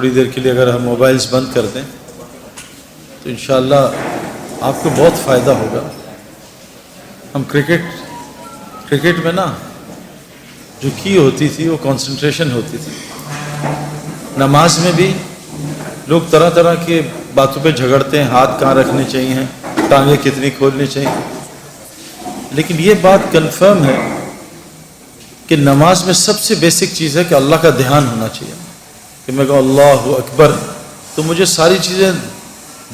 تھوڑی دیر کے لیے اگر ہم موبائلز بند کر دیں تو انشاءاللہ آپ کو بہت فائدہ ہوگا. ہم کرکٹ میں نا جو کی ہوتی تھی وہ کنسنٹریشن ہوتی تھی. نماز میں بھی لوگ طرح طرح کے باتوں پہ جھگڑتے ہیں، ہاتھ کہاں رکھنے چاہیے، ٹانگیں کتنی کھولنی چاہیے. لیکن یہ بات کنفرم ہے کہ نماز میں سب سے بیسک چیز ہے کہ اللہ کا دھیان ہونا چاہیے. کہ میں کہوں اللہ اکبر تو مجھے ساری چیزیں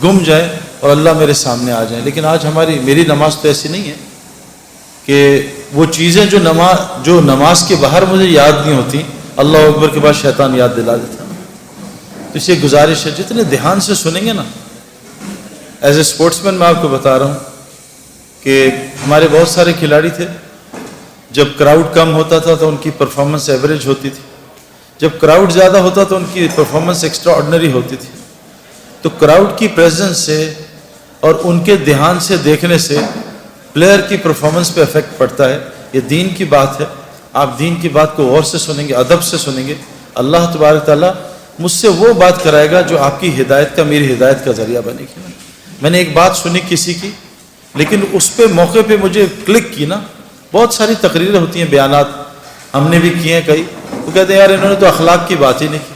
گم جائیں اور اللہ میرے سامنے آ جائیں. لیکن آج میری نماز تو ایسی نہیں ہے کہ وہ چیزیں جو نماز کے باہر مجھے یاد نہیں ہوتی، اللہ اکبر کے بعد شیطان یاد دلا دیتا. تو اس یہ گزارش ہے جتنے دھیان سے سنیں گے نا. ایز اے اسپورٹس مین میں آپ کو بتا رہا ہوں کہ ہمارے بہت سارے کھلاڑی تھے، جب کراؤڈ کم ہوتا تھا تو ان کی پرفارمنس ایوریج ہوتی تھی، جب کراؤڈ زیادہ ہوتا تو ان کی پرفارمنس ایکسٹرا آرڈنری ہوتی تھی. تو کراؤڈ کی پریزنس سے اور ان کے دھیان سے دیکھنے سے پلیئر کی پرفارمنس پہ افیکٹ پڑتا ہے. یہ دین کی بات ہے. آپ دین کی بات کو غور سے سنیں گے، ادب سے سنیں گے، اللہ تبارک تعالیٰ مجھ سے وہ بات کرائے گا جو آپ کی ہدایت کا، میری ہدایت کا ذریعہ بنے گی. میں نے ایک بات سنی کسی کی، لیکن اس پہ موقع پہ مجھے کلک کی نا. بہت ساری تقریریں ہوتی ہیں، بیانات ہم نے بھی کیے ہیں کئی. وہ کہتے ہیں یار انہوں نے تو اخلاق کی بات ہی نہیں کی،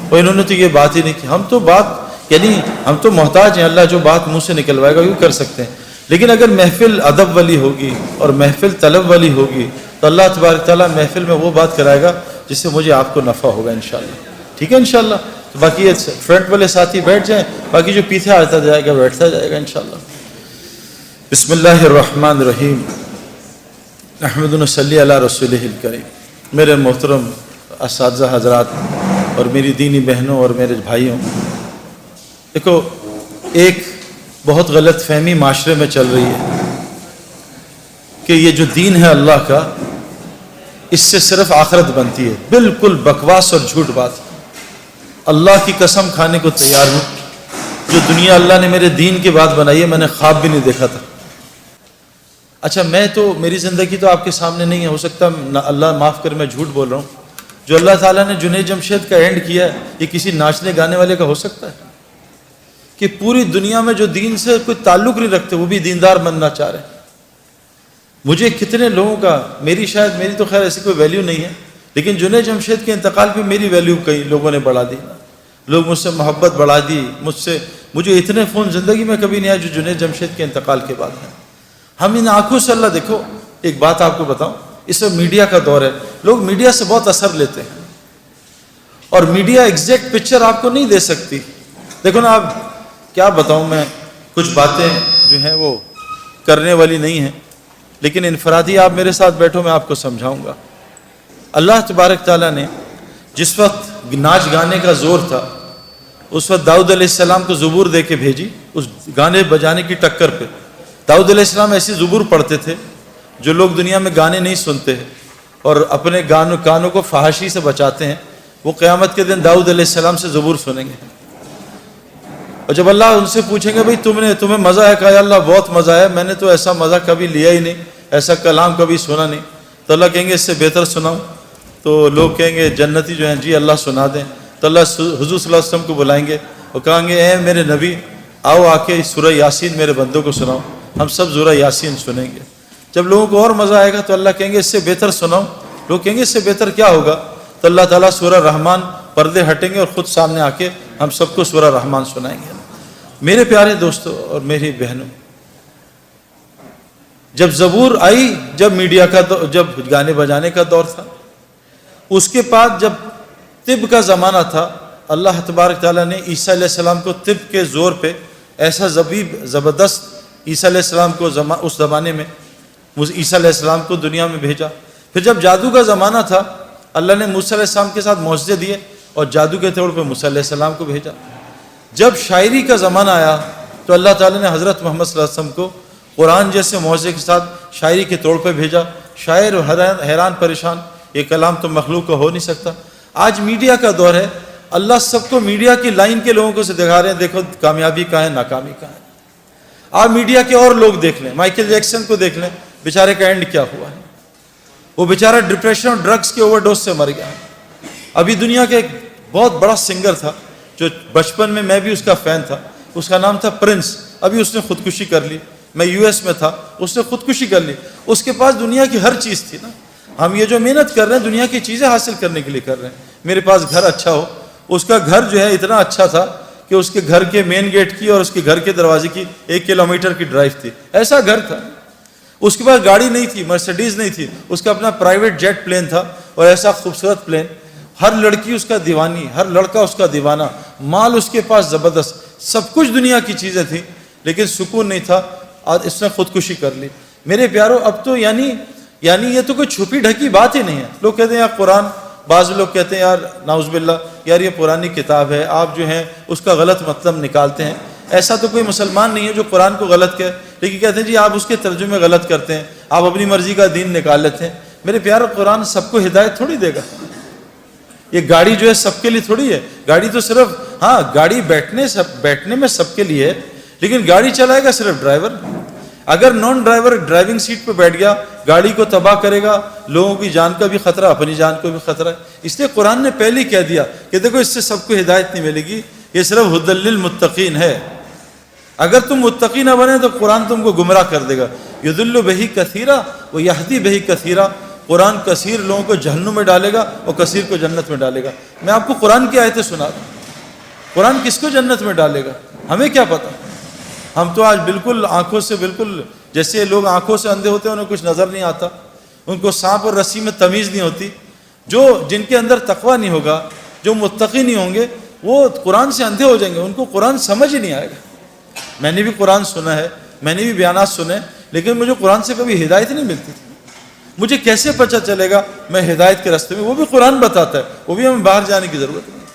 اور انہوں نے تو یہ بات ہی نہیں کی. ہم تو محتاج ہیں، اللہ جو بات منہ سے نکلوائے گا وہ کر سکتے ہیں. لیکن اگر محفل ادب والی ہوگی اور محفل طلب والی ہوگی تو اللہ تبارک تعالیٰ محفل میں وہ بات کرائے گا جس سے مجھے آپ کو نفع ہوگا انشاءاللہ. ٹھیک ہے انشاءاللہ. تو باقی یہ فرنٹ والے ساتھی بیٹھ جائیں، باقی جو پیچھے آتا جائے گا بیٹھتا جائے گا انشاءاللہ. بسم اللہ الرحمن الرحیم. نحمد و نصلی علی رسولہ الکریم. میرے محترم اساتذہ حضرات اور میری دینی بہنوں اور میرے بھائیوں، دیکھو ایک بہت غلط فہمی معاشرے میں چل رہی ہے کہ یہ جو دین ہے اللہ کا، اس سے صرف آخرت بنتی ہے. بالکل بکواس اور جھوٹ بات. اللہ کی قسم کھانے کو تیار ہوں، جو دنیا اللہ نے میرے دین کے بعد بنائی ہے میں نے خواب بھی نہیں دیکھا تھا. اچھا میری زندگی تو آپ کے سامنے نہیں ہے، ہو سکتا اللہ معاف کر میں جھوٹ بول رہا ہوں. جو اللہ تعالیٰ نے جنید جمشید کا اینڈ کیا ہے یہ کسی ناچنے گانے والے کا ہو سکتا ہے؟ کہ پوری دنیا میں جو دین سے کوئی تعلق نہیں رکھتے وہ بھی دیندار بننا چاہ رہے ہیں. مجھے کتنے لوگوں کا، میری تو خیر ایسی کوئی ویلیو نہیں ہے، لیکن جنید جمشید کے انتقال پہ میری ویلیو کئی لوگوں نے بڑھا دی. لوگ مجھ سے محبت بڑھا دی. مجھے اتنے فون زندگی میں کبھی نہیں آئے جو جنید جمشید کے انتقال کے بعد ہیں. ہم ان آنکھوں سے اللہ، دیکھو ایک بات آپ کو بتاؤں، اس وقت میڈیا کا دور ہے، لوگ میڈیا سے بہت اثر لیتے ہیں اور میڈیا ایگزیکٹ پکچر آپ کو نہیں دے سکتی. دیکھو نا، آپ کیا بتاؤں، میں کچھ باتیں جو ہیں وہ کرنے والی نہیں ہیں، لیکن انفرادی آپ میرے ساتھ بیٹھو میں آپ کو سمجھاؤں گا. اللہ تبارک تعالیٰ نے جس وقت ناچ گانے کا زور تھا اس وقت داؤد علیہ السلام کو زبور دے کے بھیجی اس گانے بجانے کی ٹکر پہ. داؤد علیہ السلام ایسی زبور پڑھتے تھے جو لوگ دنیا میں گانے نہیں سنتے ہیں اور اپنے کانوں کو فحاشی سے بچاتے ہیں، وہ قیامت کے دن داؤد علیہ السلام سے زبور سنیں گے. اور جب اللہ ان سے پوچھیں گے بھئی تمہیں مزہ ہے؟ کہا یا اللہ بہت مزہ ہے، میں نے تو ایسا مزہ کبھی لیا ہی نہیں، ایسا کلام کبھی سنا نہیں. تو اللہ کہیں گے اس سے بہتر سناؤں؟ تو لوگ کہیں گے جنتی جو ہیں جی اللہ سنا دیں. تو اللہ حضور صلی اللہ علیہ وسلم کو بلائیں گے اور کہیں گے اے میرے نبی آؤ آ کے سورہ یاسین میرے بندوں کو سناؤ. ہم سب سورہ یاسین سنیں گے. جب لوگوں کو اور مزہ آئے گا تو اللہ کہیں گے اس سے بہتر سناؤں. لوگ کہیں گے اس سے بہتر کیا ہوگا؟ تو اللہ تعالیٰ سورہ رحمان، پردے ہٹیں گے اور خود سامنے آ کے ہم سب کو سورہ رحمان سنائیں گے. میرے پیارے دوستوں اور میری بہنوں، جب زبور آئی، جب میڈیا کا جب گانے بجانے کا دور تھا، اس کے بعد جب طب کا زمانہ تھا، اللہ تبارک تعالیٰ نے عیسیٰ علیہ السلام کو طب کے زور پہ ایسا زبردست عیسیٰ علیہ السلام کو اس زمانے میں عیسیٰ علیہ السلام کو دنیا میں بھیجا. پھر جب جادو کا زمانہ تھا اللہ نے موسیٰ علیہ السلام کے ساتھ معجزے دیے اور جادو کے طور پہ موسیٰ علیہ السلام کو بھیجا. جب شاعری کا زمانہ آیا تو اللہ تعالیٰ نے حضرت محمد صلی اللہ علیہ وسلم کو قرآن جیسے معجزے کے ساتھ شاعری کے طور پہ بھیجا. شاعر حیران پریشان، یہ کلام تو مخلوق کا ہو نہیں سکتا. آج میڈیا کا دور ہے، اللہ سب کو میڈیا کی لائن کے لوگوں کو سے دکھا رہے ہیں، دیکھو کامیابی کہاں ہے، ناکامی کہاں ہے. آپ میڈیا کے اور لوگ دیکھ لیں، مائیکل جیکسن کو دیکھ لیں، بیچارے کا اینڈ کیا ہوا ہے. وہ بیچارہ ڈپریشن اور ڈرگز کے اوور ڈوز سے مر گیا. ابھی دنیا کے ایک بہت بڑا سنگر تھا جو بچپن میں بھی اس کا فین تھا, اس کا نام تھا پرنس, ابھی اس نے خودکشی کر لی. میں یو ایس میں تھا, اس نے خودکشی کر لی. اس کے پاس دنیا کی ہر چیز تھی نا. ہم یہ جو محنت کر رہے ہیں دنیا کی چیزیں حاصل کرنے کے لیے کر رہے ہیں. میرے پاس گھر اچھا ہو, اس کا گھر جو ہے اتنا اچھا تھا کہ اس کے گھر کے مین گیٹ کی اور اس کے گھر کے دروازے کی 1 کلومیٹر کی ڈرائیو تھی, ایسا گھر تھا. اس کے پاس گاڑی نہیں تھی, مرسیڈیز نہیں تھی, اس کا اپنا پرائیویٹ جیٹ پلین تھا, اور ایسا خوبصورت پلین. ہر لڑکی اس کا دیوانی, ہر لڑکا اس کا دیوانہ. مال اس کے پاس زبردست, سب کچھ دنیا کی چیزیں تھیں, لیکن سکون نہیں تھا. آج اس نے خودکشی کر لی. میرے پیارو, اب تو یعنی یہ تو کوئی چھپی ڈھکی بات ہی نہیں ہے. لوگ کہتے ہیں یار قرآن, بعض لوگ کہتے ہیں یار نعوذ باللہ یار یہ پرانی کتاب ہے, آپ جو ہیں اس کا غلط مطلب نکالتے ہیں. ایسا تو کوئی مسلمان نہیں ہے جو قرآن کو غلط کہے, لیکن کہتے ہیں جی آپ اس کے ترجمے غلط کرتے ہیں, آپ اپنی مرضی کا دین نکال لیتے ہیں. میرے پیارو, قرآن سب کو ہدایت تھوڑی دے گا. یہ گاڑی جو ہے سب کے لیے تھوڑی ہے. گاڑی تو صرف, ہاں گاڑی بیٹھنے میں سب کے لیے ہے, لیکن گاڑی چلائے گا صرف ڈرائیور. اگر نان ڈرائیور ڈرائیونگ سیٹ پہ بیٹھ گیا, گاڑی کو تباہ کرے گا, لوگوں کی جان کا بھی خطرہ, اپنی جان کو بھی خطرہ ہے. اس لیے قرآن نے پہلے ہی کہہ دیا کہ دیکھو اس سے سب کو ہدایت نہیں ملے گی, یہ صرف ہدی للمتقین ہے. اگر تم متقی نہ بنے تو قرآن تم کو گمراہ کر دے گا. یضل بہ کثیرا و یہدی بہ کثیرا. قرآن کثیر لوگوں کو جہنم میں ڈالے گا اور کثیر کو جنت میں ڈالے گا. میں آپ کو قرآن کی آیتیں سنا دوں, قرآن کس کو جنت میں ڈالے گا ہمیں کیا پتہ. ہم تو آج بالکل آنکھوں سے, بالکل جیسے لوگ آنکھوں سے اندھے ہوتے ہیں, انہیں کچھ نظر نہیں آتا, ان کو سانپ اور رسی میں تمیز نہیں ہوتی. جن کے اندر تقوی نہیں ہوگا, جو متقی نہیں ہوں گے, وہ قرآن سے اندھے ہو جائیں گے, ان کو قرآن سمجھ ہی نہیں آئے گا. میں نے بھی قرآن سنا ہے, میں نے بھی بیانات سنے, لیکن مجھے قرآن سے کبھی ہدایت نہیں ملتی تھی. مجھے کیسے پتہ چلے گا میں ہدایت کے راستے میں؟ وہ بھی قرآن بتاتا ہے, وہ بھی ہمیں باہر جانے کی ضرورت نہیں.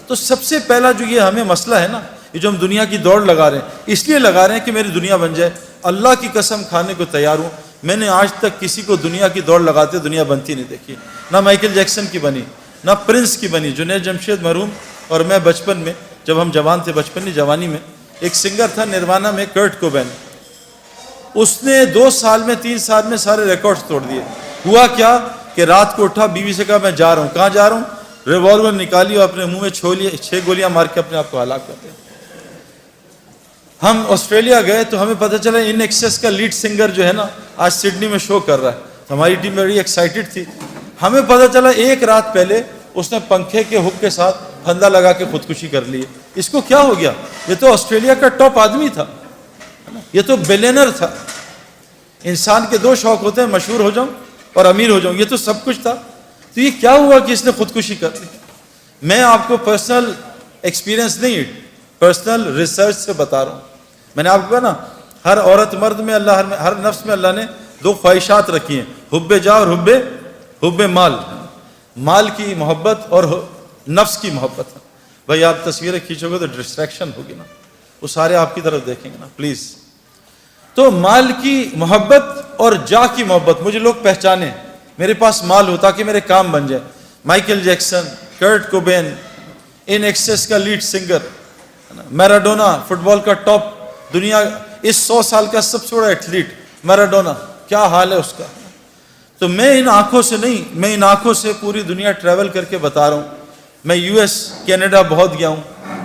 تو سب سے پہلا جو یہ ہمیں مسئلہ ہے نا, یہ جو ہم دنیا کی دوڑ لگا رہے ہیں, اس لیے لگا رہے ہیں کہ میری دنیا بن جائے. اللہ کی قسم کھانے کو تیار ہوں, میں نے آج تک کسی کو دنیا کی دوڑ لگاتے دنیا بنتی نہیں دیکھی. نہ مائیکل جیکسن کی بنی, نہ پرنس کی بنی. جنید جمشید مرحوم اور میں بچپن میں, جب ہم جوان تھے, بچپن نہیں جوانی میں, ایک سنگر تھا نروانہ میں, کرٹ کوبین. اس نے 2 سال میں 3 سال میں سارے ریکارڈز توڑ دیے. ہوا کیا کہ رات کو اٹھا, بیوی سے کہا میں جا رہا ہوں. کہاں جا رہا ہوں؟ ریوالور نکالی اور اپنے منہ میں 6 گولیاں مار کے اپنے آپ کو ہلاک کر دیا. ہم آسٹریلیا گئے تو ہمیں پتہ چلا ان ایکسیس کا لیڈ سنگر جو ہے نا آج سڈنی میں شو کر رہا ہے. ہماری ٹیم بڑی ایکسائٹڈ تھی. ہمیں پتہ چلا ایک رات پہلے اس نے پنکھے کے ہک کے ساتھ پھندا لگا کے خودکشی کر لی. اس کو کیا ہو گیا؟ یہ تو آسٹریلیا کا ٹاپ آدمی تھا, یہ تو بلینر تھا. انسان کے 2 شوق ہوتے ہیں, مشہور ہو جاؤں اور امیر ہو جاؤں. یہ تو سب کچھ تھا. تو یہ کیا ہوا کہ اس نے خودکشی کر لی؟ میں آپ کو پرسنل ایکسپیرینس نہیں, پرسنل ریسرچ سے بتا رہا ہوں. میں نے آپ کو کہا نا, ہر عورت مرد میں اللہ, ہر نفس میں اللہ نے 2 خواہشات رکھی ہیں, حب جا اور حب مال. مال کی محبت اور نفس کی محبت. بھائی آپ تصویریں کھینچو گے تو ڈسٹریکشن ہوگی نا, وہ سارے آپ کی طرف دیکھیں گے نا پلیز. تو مال کی محبت اور جا کی محبت. مجھے لوگ پہچانے, میرے پاس مال ہو تاکہ میرے کام بن جائے. مائیکل جیکسن, کرٹ کوبین, ان ایکسیس کا لیڈ سنگر, میراڈونا فٹ بال کا ٹاپ, دنیا اس 100 سال کا سب سے بڑا ایتھلیٹ میراڈونا, کیا حال ہے اس کا. تو میں ان آنکھوں سے نہیں, میں ان آنکھوں سے پوری دنیا ٹریول کر کے بتا رہا ہوں. میں یو ایس, کینیڈا بہت گیا ہوں,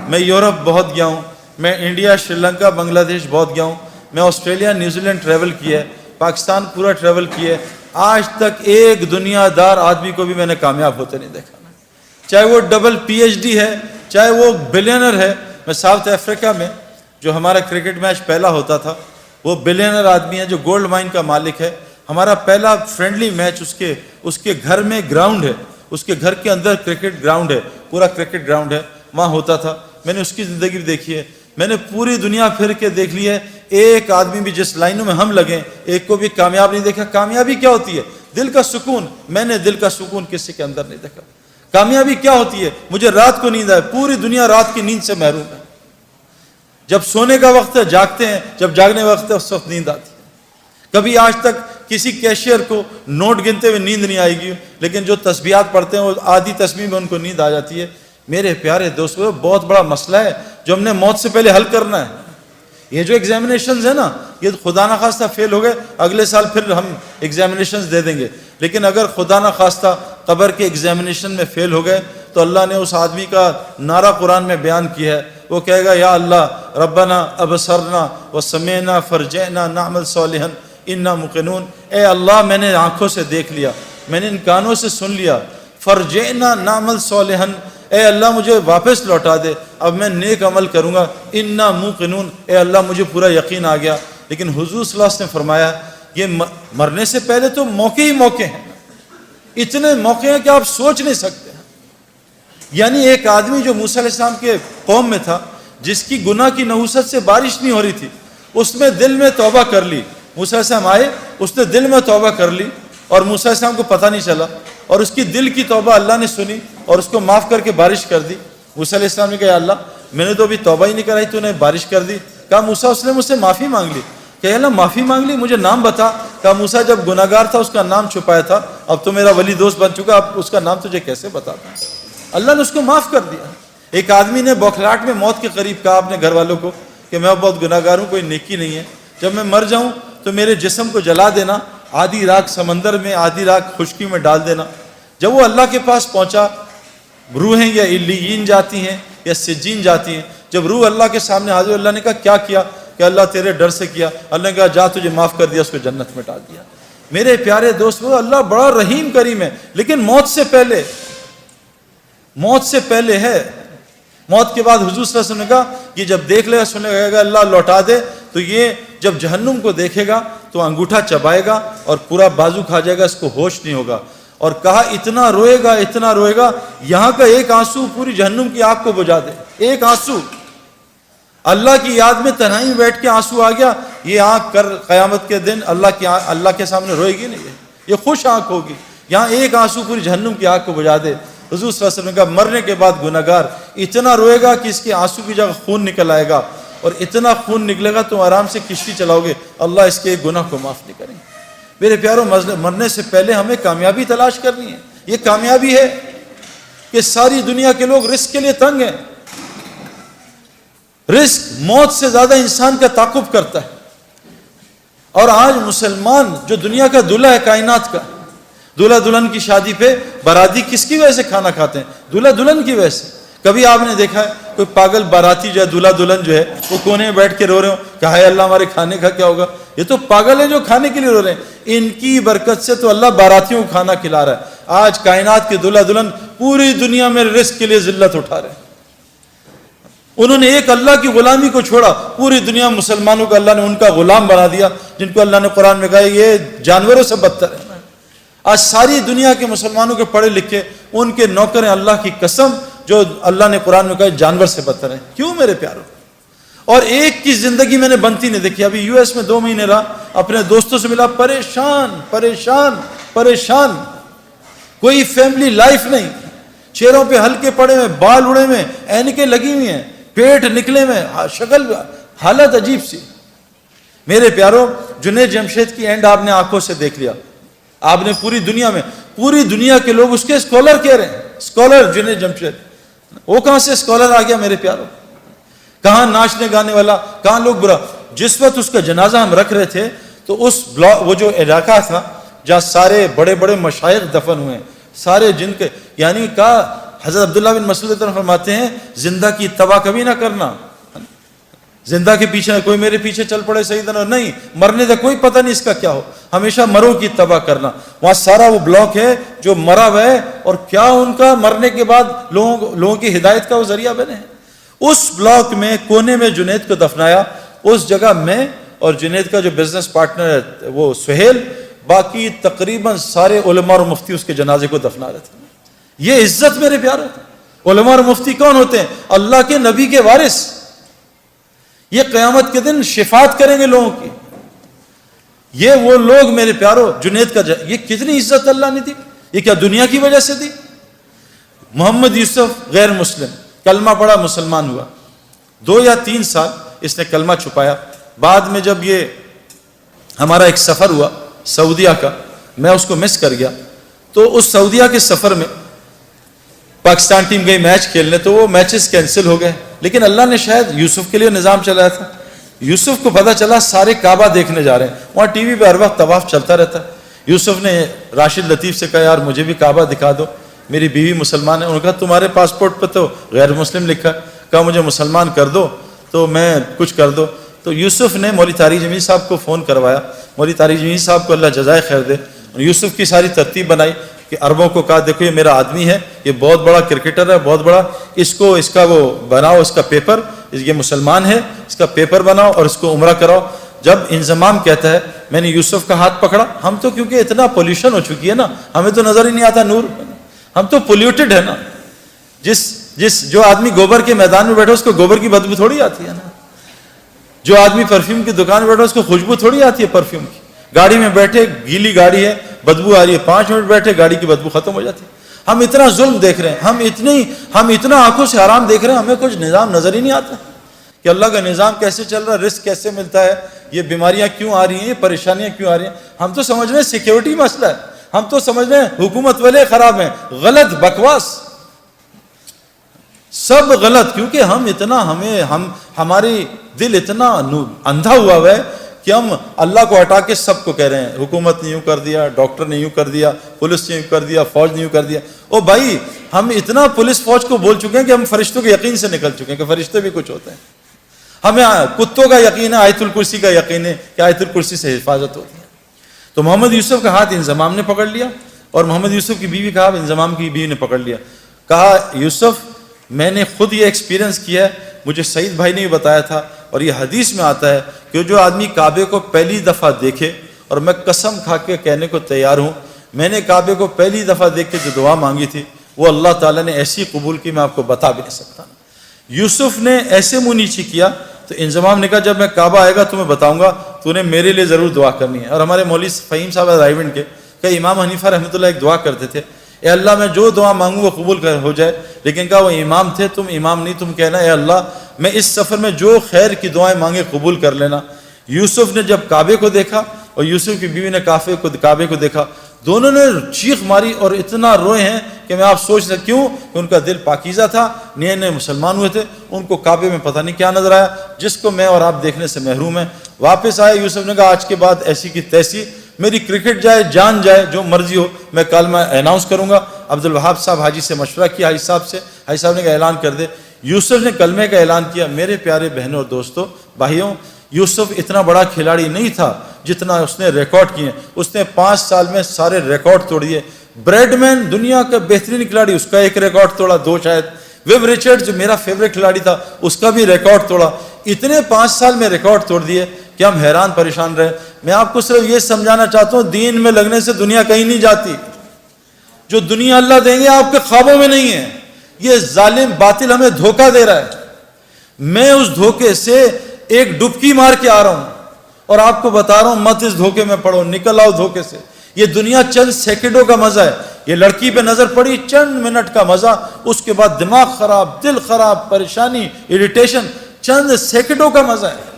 میں یورپ بہت گیا ہوں, میں انڈیا, شری لنکا, بنگلہ دیش بہت گیا ہوں, میں آسٹریلیا, نیوزی لینڈ ٹریول کیا ہے, پاکستان پورا ٹریول کیا ہے. آج تک ایک دنیا دار آدمی کو بھی میں نے کامیاب ہوتے نہیں دیکھا, چاہے وہ ڈبل PhD ہے, چاہے وہ بلینر ہے. میں ساؤتھ افریقہ میں جو ہمارا کرکٹ میچ پہلا ہوتا تھا, وہ بلینر آدمی ہے جو گولڈ مائن کا مالک ہے. ہمارا پہلا فرینڈلی میچ اس کے گھر میں گراؤنڈ ہے, اس کے گھر کے اندر کرکٹ گراؤنڈ ہے, پورا کرکٹ گراؤنڈ ہے, وہاں ہوتا تھا. میں نے اس کی زندگی بھی دیکھی ہے. میں نے پوری دنیا پھر کے دیکھ لی ہے, ایک آدمی بھی جس لائنوں میں ہم لگیں ایک کو بھی کامیاب نہیں دیکھا. کامیابی کیا ہوتی ہے؟ دل کا سکون. میں نے دل کا سکون کسی کے اندر نہیں دیکھا. کامیابی کیا ہوتی ہے؟ مجھے رات کو نیند آئے. پوری دنیا رات کی نیند سے محروم ہے. جب سونے کا وقت ہے جاگتے ہیں, جب جاگنے کا وقت ہے اس وقت نیند آتی ہے. کبھی آج تک کسی کیشیئر کو نوٹ گنتے ہوئے نیند نہیں آئے گی, لیکن جو تسبیحات پڑھتے ہیں وہ آدھی تسبیح میں ان کو نیند آ جاتی ہے. میرے پیارے دوستو, بہت بڑا مسئلہ ہے جو ہم نے موت سے پہلے حل کرنا ہے. یہ جو ایگزامینیشنز ہیں نا, یہ خدا نخواستہ فیل ہو گئے, اگلے سال پھر ہم ایگزامینیشنز دے دیں گے. لیکن اگر خدا نخواستہ قبر کے ایگزامینیشن میں فیل ہو گئے تو اللہ نے اس آدمی کا نعرہ قرآن میں بیان کیا ہے. وہ کہے گا یا اللہ ربنا ابصرنا وسمعنا فرجعنا نعمل صالحا انا موقنون. اے اللہ میں نے آنکھوں سے دیکھ لیا, میں نے ان کانوں سے سن لیا, فرجعنا نعمل صالحا, اے اللہ مجھے واپس لوٹا دے, اب میں نیک عمل کروں گا, انا موقنون, اے اللہ مجھے پورا یقین آ گیا. لیکن حضور صلی اللہ علیہ وسلم نے فرمایا یہ مرنے سے پہلے تو موقع ہی موقع ہیں, اتنے موقع ہیں کہ آپ سوچ نہیں سکتے. یعنی ایک آدمی جو موسیٰ علیہ السلام کے قوم میں تھا, جس کی گناہ کی نحوست سے بارش نہیں ہو رہی تھی, اس میں دل میں توبہ کر لی. موسیٰ علیہ السلام آئے, اس نے دل میں توبہ کر لی اور موسیٰ علیہ السلام کو پتہ نہیں چلا, اور اس کی دل کی توبہ اللہ نے سنی اور اس کو معاف کر کے بارش کر دی. موسیٰ علیہ السلام نے کہا یا اللہ میں نے تو ابھی توبہ ہی نہیں کرائی, تو نے بارش کر دی. کہا موسیٰ اس نے مجھ سے معافی مانگ لی. کہ اللہ معافی مانگ لی, مجھے نام بتا. کہا موسیٰ جب گناہ گار تھا اس کا نام چھپایا تھا, اب تو میرا ولی دوست بن چکا, اب اس کا نام تجھے کیسے بتاتا. اللہ نے اس کو معاف کر دیا. ایک آدمی نے بوکھلاٹ میں موت کے قریب کہا اپنے گھر والوں کو کہ میں بہت گناہ گار ہوں, کوئی نیکی نہیں ہے, جب میں مر جاؤں تو میرے جسم کو جلا دینا, آدھی رات سمندر میں آدھی رات خشکی میں ڈال دینا. جب وہ اللہ کے پاس پہنچا, روحیں یا علیین جاتی ہیں یا سجین جاتی ہیں. جب روح اللہ کے سامنے حاضر, اللہ نے کہا کیا کہ اللہ تیرے ڈر سے کیا. اللہ نے کہا جا تجھے معاف کر دیا, اس کو جنت میں ڈال دیا. میرے پیارے دوست, وہ اللہ بڑا رحیم کریم ہے, لیکن موت سے پہلے ہے. موت کے بعد حضور صلی اللہ علیہ وسلم نے کہا یہ جب دیکھ لے گا, سنے گا اللہ لوٹا دے, تو یہ جب جہنم کو دیکھے گا تو انگوٹھا چبائے گا اور پورا بازو کھا جائے گا, اس کو ہوش نہیں ہوگا. اور کہا اتنا روئے گا یہاں کا ایک آنسو پوری جہنم کی آگ کو بجھا دے. ایک آنسو, اللہ کی یاد میں تنہائی میں بیٹھ کے آنسو آ گیا, یہ آنکھ کر قیامت کے دن اللہ کے سامنے روئے گی نہیں, یہ خوش آنکھ ہوگی. یہاں ایک آنسو پوری جہنم کی آگ کو بجھا دے. حضور صلی اللہ علیہ وسلم نے کہا مرنے کے بعد گناہ گار اتنا روئے گا کہ اس کے آنسو کی جگہ خون نکل آئے گا, اور اتنا خون نکلے گا تو آرام سے کشتی چلاؤ گے, اللہ اس کے ایک گناہ کو معاف نہیں کریں گے. میرے پیاروں, مرنے سے پہلے ہمیں کامیابی تلاش کرنی ہے. یہ کامیابی ہے کہ ساری دنیا کے لوگ رزق کے لیے تنگ ہیں. رزق موت سے زیادہ انسان کا تعاقب کرتا ہے. اور آج مسلمان جو دنیا کا دلہا ہے, کائنات کا دلہا دلہن کی شادی پہ باراتی کس کی وجہ سے کھانا کھاتے ہیں؟ دلہا دلہن کی وجہ سے. کبھی آپ نے دیکھا ہے کوئی پاگل باراتی جو ہے, دلہا دلہن جو ہے, وہ کونے میں بیٹھ کے رو رہے ہو کہ ہائے اللہ ہمارے کھانے کا کیا ہوگا؟ یہ تو پاگل ہیں جو کھانے کے لیے رو رہے ہیں. ان کی برکت سے تو اللہ باراتیوں کو کھانا کھلا رہا ہے. آج کائنات کے دلہا دلہن پوری دنیا میں رزق کے لیے ذلت اٹھا رہے ہیں. انہوں نے ایک اللہ کی غلامی کو چھوڑا, پوری دنیا مسلمانوں کو اللہ نے ان کا غلام بنا دیا, جن کو اللہ نے قرآن میں کہا یہ جانوروں سے بدتر ہے. آج ساری دنیا کے مسلمانوں کے پڑھے لکھے ان کے نوکر ہیں, اللہ کی قسم, جو اللہ نے قرآن میں کہا جانور سے بدتر ہیں. کیوں میرے پیاروں؟ اور ایک کی زندگی میں نے بنتی نہیں دیکھی. ابھی یو ایس میں 2 مہینے رہا, اپنے دوستوں سے ملا, پریشان, کوئی فیملی لائف نہیں, چہروں پہ ہلکے پڑے ہوئے, بال اڑے ہوئے, اینکیں لگی ہوئی ہیں, پیٹ نکلے ہوئے, شکل حالت عجیب سی. میرے پیاروں, جنید جمشید کی اینڈ آپ نے آنکھوں سے دیکھ لیا. آپ نے پوری دنیا کے لوگ اس کے اسکالر کہہ رہے ہیں. اسکالر جنید جمشید, وہ کہاں سے اسکالر آ گیا میرے پیاروں؟ کہاں ناچنے گانے والا, کہاں لوگ برا. جس وقت اس کا جنازہ ہم رکھ رہے تھے تو اس وہ جو علاقہ تھا جہاں سارے بڑے بڑے مشائخ دفن ہوئے ہیں, سارے جن کے, یعنی کہا حضرت عبداللہ بن مسعود فرماتے ہیں زندہ کی اتباع کبھی نہ کرنا. زندہ کے پیچھے کوئی میرے پیچھے چل پڑے سیدنا, نہیں, مرنے کا کوئی پتہ نہیں اس کا کیا ہو, ہمیشہ مروں کی اتباع کرنا. وہاں سارا وہ بلاک ہے جو مرا ہوا ہے, اور کیا ان کا مرنے کے بعد لوگوں کی ہدایت کا وہ ذریعہ بنے ہیں. اس بلاک میں کونے میں جنید کو دفنایا. اس جگہ میں اور جنید کا جو بزنس پارٹنر ہے وہ سہیل, باقی تقریباً سارے علماء اور مفتی اس کے جنازے کو دفنا رہے تھے. یہ عزت میرے پیارے. علماء اور مفتی کون ہوتے ہیں؟ اللہ کے نبی کے وارث. یہ قیامت کے دن شفاعت کریں گے لوگوں کی. یہ وہ لوگ میرے پیارو, جنید کا یہ کتنی عزت اللہ نے دی. یہ کیا دنیا کی وجہ سے دی؟ محمد یوسف غیر مسلم, کلمہ پڑھا, مسلمان ہوا, 2 یا 3 سال اس نے کلمہ چھپایا. بعد میں جب یہ ہمارا ایک سفر ہوا سعودیہ کا, میں اس کو مس کر گیا, تو اس سعودیہ کے سفر میں پاکستان ٹیم گئی میچ کھیلنے, تو وہ میچز کینسل ہو گئے. لیکن اللہ نے شاید یوسف کے لیے نظام چلایا تھا. یوسف کو پتہ چلا سارے کعبہ دیکھنے جا رہے ہیں, وہاں ٹی وی پہ ہر وقت طواف چلتا رہتا ہے. یوسف نے راشد لطیف سے کہا یار مجھے بھی کعبہ دکھا دو. میری بیوی مسلمان ہے. انہوں نے کہا تمہارے پاسپورٹ پہ تو غیر مسلم لکھا ہے. کہا مجھے مسلمان کر دو تو میں کچھ کر دو. تو یوسف نے مولوی طارق جمیل صاحب کو فون کروایا. مولوی طارق جمیل صاحب کو اللہ جزائے خیر دے. یوسف کی ساری ترتیب بنائی کہ عربوں کو کہا دیکھو یہ میرا آدمی ہے, یہ بہت بڑا کرکٹر ہے, بہت بڑا, اس کا وہ بناؤ, اس کا پیپر, یہ مسلمان ہے, اس کا پیپر بناؤ اور اس کو عمرہ کراؤ. جب انضمام کہتا ہے میں نے یوسف کا ہاتھ پکڑا. ہم تو کیونکہ اتنا پولیوشن ہو چکی ہے نا, ہمیں تو نظر ہی نہیں آتا نور, ہم تو پولیوٹڈ ہے نا. جو آدمی گوبر کے میدان میں بیٹھا اس کو گوبر کی بدبو تھوڑی آتی ہے نا. جو آدمی پرفیوم کی دکان میں بیٹھا اس کو خوشبو تھوڑی آتی ہے پرفیوم کی. گاڑی میں بیٹھے, گیلی گاڑی ہے, بدبو آ رہی ہے, 5 منٹ بیٹھے گاڑی کی بدبو ختم ہو جاتی ہے. ہم اتنا ظلم دیکھ رہے ہیں, ہم اتنا آنکھوں سے حرام دیکھ رہے ہیں, ہمیں کچھ نظام نظر ہی نہیں آتا کہ اللہ کا نظام کیسے چل رہا ہے, رزق کیسے ملتا ہے, یہ بیماریاں کیوں آ رہی ہیں, یہ پریشانیاں کیوں آ رہی ہیں. ہم تو سمجھ رہے ہیں سیکیورٹی مسئلہ ہے, ہم تو سمجھ رہے ہیں حکومت والے خراب ہیں. غلط, بکواس, سب غلط. کیونکہ ہماری دل اتنا اندھا ہوا ہے کہ ہم اللہ کو ہٹا کے سب کو کہہ رہے ہیں حکومت نے یوں کر دیا, ڈاکٹر نے یوں کر دیا, پولیس نے یوں کر دیا, فوج نے یوں کر دیا. او بھائی, ہم اتنا پولیس فوج کو بول چکے ہیں کہ ہم فرشتوں کے یقین سے نکل چکے ہیں کہ فرشتے بھی کچھ ہوتے ہیں. ہمیں کتوں کا یقین ہے, آیت الکرسی کا یقین ہے کہ آیت الکرسی سے حفاظت ہوتی ہے. تو محمد یوسف کا ہاتھ انضمام نے پکڑ لیا اور محمد یوسف کی بیوی کا ہاتھ انضمام کی بیوی نے پکڑ لیا. کہا یوسف میں نے خود یہ ایکسپیرینس کیا ہے, مجھے سعید بھائی نے بتایا تھا, اور یہ حدیث میں آتا ہے کہ جو آدمی کعبے کو پہلی دفعہ دیکھے, اور میں قسم کھا کے کہنے کو تیار ہوں, میں نے کعبے کو پہلی دفعہ دیکھ کے جو دعا مانگی تھی وہ اللہ تعالیٰ نے ایسی قبول کی میں آپ کو بتا بھی نہیں سکتا. یوسف نے ایسے منہ نیچی کیا تو انضمام نے کہا جب میں کعبہ آئے گا تمہیں بتاؤں گا, تو نے میرے لیے ضرور دعا کرنی ہے. اور ہمارے مولوی فہیم صاحب رائیونڈ کے کہ امام حنیفہ رحمۃ اللہ ایک دعا کرتے تھے, اے اللہ میں جو دعا مانگوں وہ قبول ہو جائے. لیکن کہا وہ امام تھے, تم امام نہیں, تم کہنا اے اللہ میں اس سفر میں جو خیر کی دعائیں مانگے قبول کر لینا. یوسف نے جب کعبے کو دیکھا اور یوسف کی بیوی نے کعبے کو دیکھا, دونوں نے چیخ ماری اور اتنا روئے ہیں کہ میں آپ سوچ سکتے کیوں, کہ ان کا دل پاکیزہ تھا, نئے نئے مسلمان ہوئے تھے, ان کو کعبے میں پتہ نہیں کیا نظر آیا جس کو میں اور آپ دیکھنے سے محروم ہیں. واپس آئے, یوسف نے کہا آج کے بعد ایسی کی تیسی, میری کرکٹ جائے, جان جائے, جو مرضی ہو, میں کلمہ اناؤنس کروں گا. عبد الوہاب صاحب حاجی سے مشورہ کیا, حاجی صاحب سے, حاجی صاحب نے کہا اعلان کر دے. یوسف نے کلمے کا اعلان کیا. میرے پیارے بہنوں اور دوستوں, بھائیوں, یوسف اتنا بڑا کھلاڑی نہیں تھا جتنا اس نے ریکارڈ کیے. اس نے 5 سال میں سارے ریکارڈ توڑ دیے. بریڈ مین دنیا کا بہترین کھلاڑی, اس کا ایک ریکارڈ توڑا, 2 شاید. ویب ریچرڈ جو میرا فیوریٹ کھلاڑی تھا اس کا بھی ریکارڈ توڑا. اتنے 5 سال میں ریکارڈ توڑ دیے کہ ہم حیران پریشان رہے. میں آپ کو صرف یہ سمجھانا چاہتا ہوں, دین میں لگنے سے دنیا کہیں نہیں جاتی. جو دنیا اللہ دیں گے آپ کے خوابوں میں نہیں ہے. یہ ظالم باطل ہمیں دھوکہ دے رہا ہے. میں اس دھوکے سے ایک ڈبکی مار کے آ رہا ہوں اور آپ کو بتا رہا ہوں مت اس دھوکے میں پڑو, نکل آؤ دھوکے سے. یہ دنیا چند سیکنڈوں کا مزہ ہے. یہ لڑکی پہ نظر پڑی, چند منٹ کا مزہ, اس کے بعد دماغ خراب, دل خراب, پریشانی, اریٹیشن, چند سیکنڈوں کا مزہ ہے.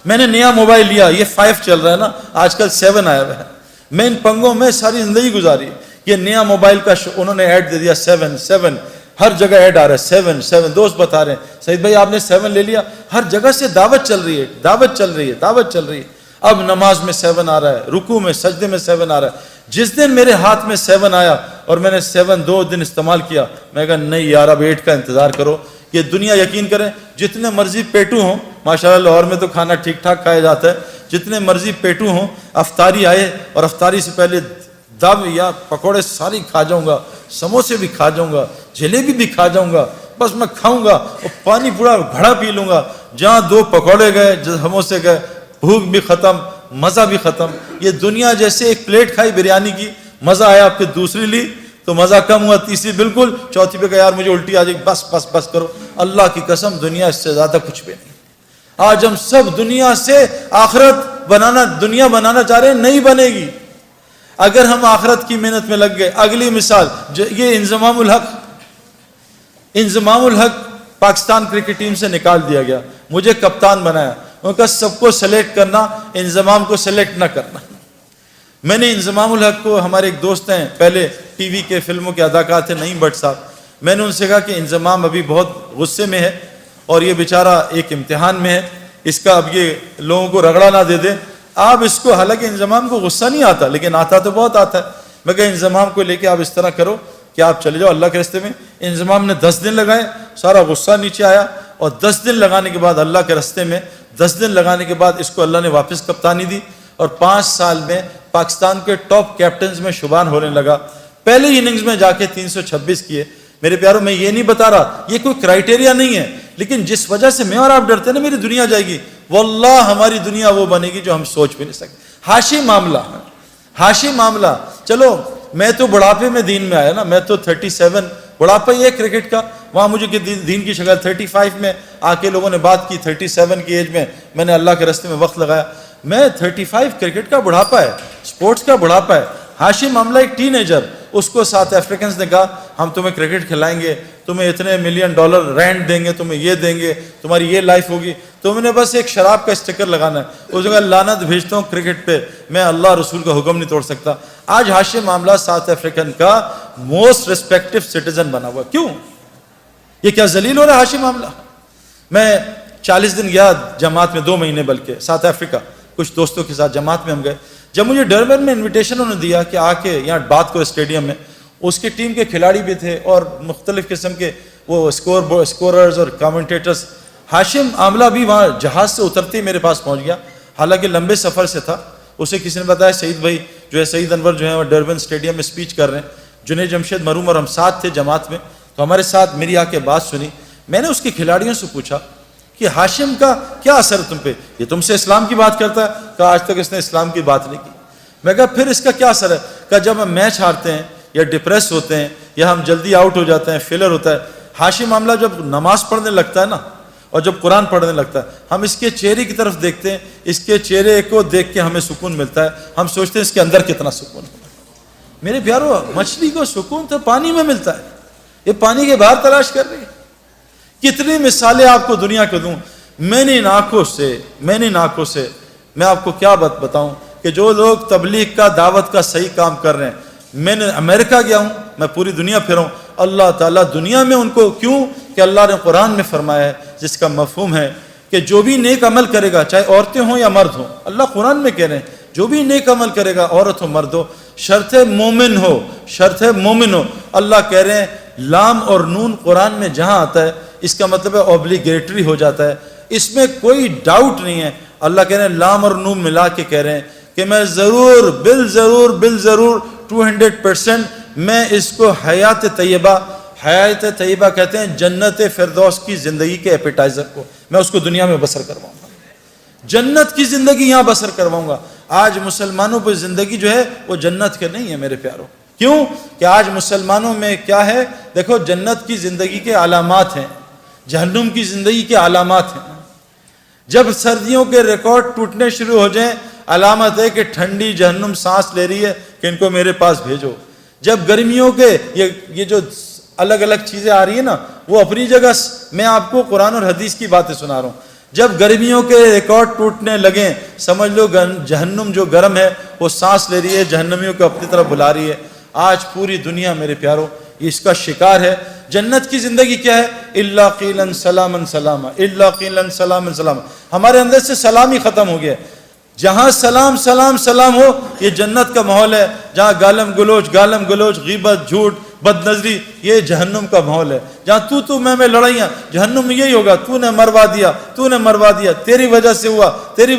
میں نے نیا موبائل لیا, یہ 5 چل رہا ہے نا, آج کل 7 آیا ہوا ہے. میں ان پنگوں میں ساری زندگی گزاری. یہ نیا موبائل کا انہوں نے ایڈ دے دیا 7 ہر جگہ ایڈ آ رہا ہے 7. دوست بتا رہے ہیں سعید بھائی آپ نے 7 لے لیا, ہر جگہ سے دعوت چل رہی ہے, دعوت چل رہی ہے. اب نماز میں 7 آ رہا ہے, رکوع میں, سجدے میں 7 آ رہا ہے. جس دن میرے ہاتھ میں 7 آیا اور میں نے 7 2 دن استعمال کیا, میں کہا نہیں یار اب 8 کا انتظار کرو. یہ دنیا یقین کریں جتنے مرضی پیٹو ہوں, ماشاءاللہ لاہور میں تو کھانا ٹھیک ٹھاک کھایا جاتا ہے, جتنے مرضی پیٹو ہوں, افطاری آئے اور افطاری سے پہلے دب یا پکوڑے ساری کھا جاؤں گا, سموسے بھی کھا جاؤں گا, جلیبی بھی کھا جاؤں گا, بس میں کھاؤں گا اور پانی پورا گھڑا پی لوں گا. جہاں 2 پکوڑے گئے, سموسے گئے, بھوک بھی ختم, مزہ بھی ختم. یہ دنیا جیسے ایک پلیٹ کھائی بریانی کی, مزہ آیا, پھر دوسری لی تو مزہ کم ہوا, تیسری بالکل, چوتھی پہ کہا یار مجھے الٹی آ جائے, بس کرو. اللہ کی قسم دنیا اس سے زیادہ کچھ بھی نہیں. آج ہم سب دنیا سے آخرت دنیا بنانا چاہ رہے ہیں, نہیں بنے گی. اگر ہم آخرت کی محنت میں لگ گئے. اگلی مثال, یہ انضمام الحق پاکستان کرکٹ ٹیم سے نکال دیا گیا, مجھے کپتان بنایا. ان کا سب کو سلیکٹ کرنا, انضمام کو سلیکٹ نہ کرنا. میں نے انضمام الحق کو, ہمارے ایک دوست ہیں پہلے ٹی وی کے فلموں کے اداکار تھے نعیم بٹ صاحب, میں نے ان سے کہا کہ انضمام ابھی بہت غصے میں ہے اور یہ بیچارہ ایک امتحان میں ہے, اس کا اب یہ لوگوں کو رگڑا نہ دے دے. آپ اس کو, حالانکہ انضمام کو غصہ نہیں آتا لیکن آتا تو بہت آتا ہے. میں کہا انضمام کو لے کے آپ اس طرح کرو, کہ آپ چلے جاؤ اللہ کے راستے میں. انضمام نے 10 دن لگائے, سارا غصہ نیچے آیا, اور 10 دن لگانے کے بعد اللہ کے راستے میں 10 دن لگانے کے بعد اس کو اللہ نے واپس کپتانی دی, اور 5 سال میں پاکستان کے ٹاپ کیپٹنز میں شمار ہونے لگا. پہلے اننگز میں جا کے 326 کیے. میرے پیاروں, میں یہ نہیں بتا رہا, یہ کوئی کرائٹیریا نہیں ہے, لیکن جس وجہ سے میں اور آپ ڈرتے ہیں نا میری دنیا جائے گی, واللہ ہماری دنیا وہ بنے گی جو ہم سوچ بھی نہیں سکتے. ہاشی معاملہ, چلو میں تو بڑھاپے میں دین میں آیا نا, میں تو 37 بڑھاپا ہی ہے کرکٹ کا, وہاں مجھے دین کی شکل 35 میں آ کے لوگوں نے بات کی, 37 کی ایج میں میں نے اللہ کے راستے میں وقت لگایا. میں 35 کرکٹ کا بڑھاپا ہے, سپورٹس کا بڑھاپا ہے. ہاشی معاملہ ایک ٹین ایجر, اس کو ساؤتھ افریکنز نے کہا ہم تمہیں کرکٹ کھلائیں گے, تمہیں اتنے $1 ملین رینٹ دیں گے, تمہیں یہ دیں گے, تمہاری یہ لائف ہوگی, تم نے بس ایک شراب کا اسٹکر لگانا ہے. اس نے کہا لعنت بھیجتا ہوں کرکٹ پہ, میں اللہ رسول کا حکم نہیں توڑ سکتا. آج ہاشی معاملہ ساؤتھ افریکن کا موسٹ ریسپیکٹو سٹیزن بنا ہوا. کیوں؟ یہ کیا ذلیل ہو رہا ہے ہاشی معاملہ؟ میں 40 دن گیا جماعت میں, 2 مہینے بلکہ, ساؤتھ افریقہ, کچھ دوستوں کے ساتھ جماعت میں ہم گئے. جب مجھے ڈربن میں انویٹیشن انہوں نے دیا کہ آ کے یہاں بات کرو اسٹیڈیم میں, اس کی ٹیم کے کھلاڑی بھی تھے اور مختلف قسم کے وہ اسکوررز اور کامنٹیٹرز. ہاشم عاملہ بھی وہاں جہاز سے اترتے ہی میرے پاس پہنچ گیا, حالانکہ لمبے سفر سے تھا. اسے کسی نے بتایا سعید بھائی جو ہے, سعید انور جو ہے وہ ڈربن اسٹیڈیم میں اسپیچ کر رہے ہیں. جنید جمشید مروم اور ہم ساتھ تھے جماعت میں, تو ہمارے ساتھ میری آ کے بات سنی. میں نے اس کے کھلاڑیوں سے پوچھا کہ ہاشم کا کیا اثر ہے تم پہ, یہ تم سے اسلام کی بات کرتا ہے؟ کہا آج تک اس نے اسلام کی بات نہیں کی. میں کہا پھر اس کا کیا اثر ہے؟ کہا جب ہم میچ ہارتے ہیں یا ڈپریس ہوتے ہیں یا ہم جلدی آؤٹ ہو جاتے ہیں, فیلر ہوتا ہے, ہاشم معاملہ جب نماز پڑھنے لگتا ہے نا اور جب قرآن پڑھنے لگتا ہے, ہم اس کے چہرے کی طرف دیکھتے ہیں, اس کے چہرے کو دیکھ کے ہمیں سکون ملتا ہے, ہم سوچتے ہیں اس کے اندر کتنا سکون ہوگا. میرے پیارو, مچھلی کو سکون تو پانی میں ملتا ہے, یہ پانی کے باہر تلاش کر رہی ہے. کتنی مثالیں آپ کو دنیا کو دوں, میں نے ان آنکھوں سے میں آپ کو کیا بات بتاؤں کہ جو لوگ تبلیغ کا, دعوت کا صحیح کام کر رہے ہیں, میں نے امریکہ گیا ہوں, میں پوری دنیا پھرا ہوں, اللہ تعالیٰ دنیا میں ان کو, کیوں کہ اللہ نے قرآن میں فرمایا ہے جس کا مفہوم ہے کہ جو بھی نیک عمل کرے گا, چاہے عورتیں ہوں یا مرد ہوں, اللہ قرآن میں کہہ رہے ہیں جو بھی نیک عمل کرے گا, عورت ہو مرد ہو, شرط مومن ہو. اللہ کہہ رہے ہیں لام اور نون قرآن میں جہاں آتا ہے اس کا مطلب ہے اوبلیگیٹری ہو جاتا ہے, اس میں کوئی ڈاؤٹ نہیں ہے. اللہ کہہ رہے ہیں لام اور نون ملا کے کہہ رہے ہیں کہ میں ضرور بالضرور 200% میں اس کو حیات طیبہ کہتے ہیں جنت فردوس کی زندگی کے ایپیٹائزر کو, میں اس کو دنیا میں بسر کرواؤں گا, جنت کی زندگی یہاں بسر کرواؤں گا. آج مسلمانوں پہ زندگی جو ہے وہ جنت کے نہیں ہے میرے پیاروں. کیوں کہ آج مسلمانوں میں کیا ہے, دیکھو جنت کی زندگی کے علامات ہیں, جہنم کی زندگی کے علامات ہیں. جب سردیوں کے ریکارڈ ٹوٹنے شروع ہو جائیں, علامت ہے کہ ٹھنڈی جہنم سانس لے رہی ہے کہ ان کو میرے پاس بھیجو. جب گرمیوں کے یہ جو الگ الگ چیزیں آ رہی ہیں نا, وہ اپنی جگہ, میں آپ کو قرآن اور حدیث کی باتیں سنا رہا ہوں. جب گرمیوں کے ریکارڈ ٹوٹنے لگیں, سمجھ لو جہنم جو گرم ہے وہ سانس لے رہی ہے, جہنمیوں کو اپنی طرف بلا رہی ہے. آج پوری دنیا میرے پیاروں اس کا شکار ہے. جنت کی زندگی کیا ہے؟ الا قیلا سلاما سلاما, الا قیلا سلاما سلاما. ہمارے اندر سے سلام ہی ختم ہو گیا. جہاں سلام ہو یہ جنت کا ماحول ہے, جہاں گالم گلوچ, غیبت, جھوٹ, بد نظری, یہ جہنم کا ماحول ہے. جہاں تو میں لڑائیاں, جہنم میں یہی ہوگا, تو نے مروا دیا, تیری وجہ سے ہوا, تیری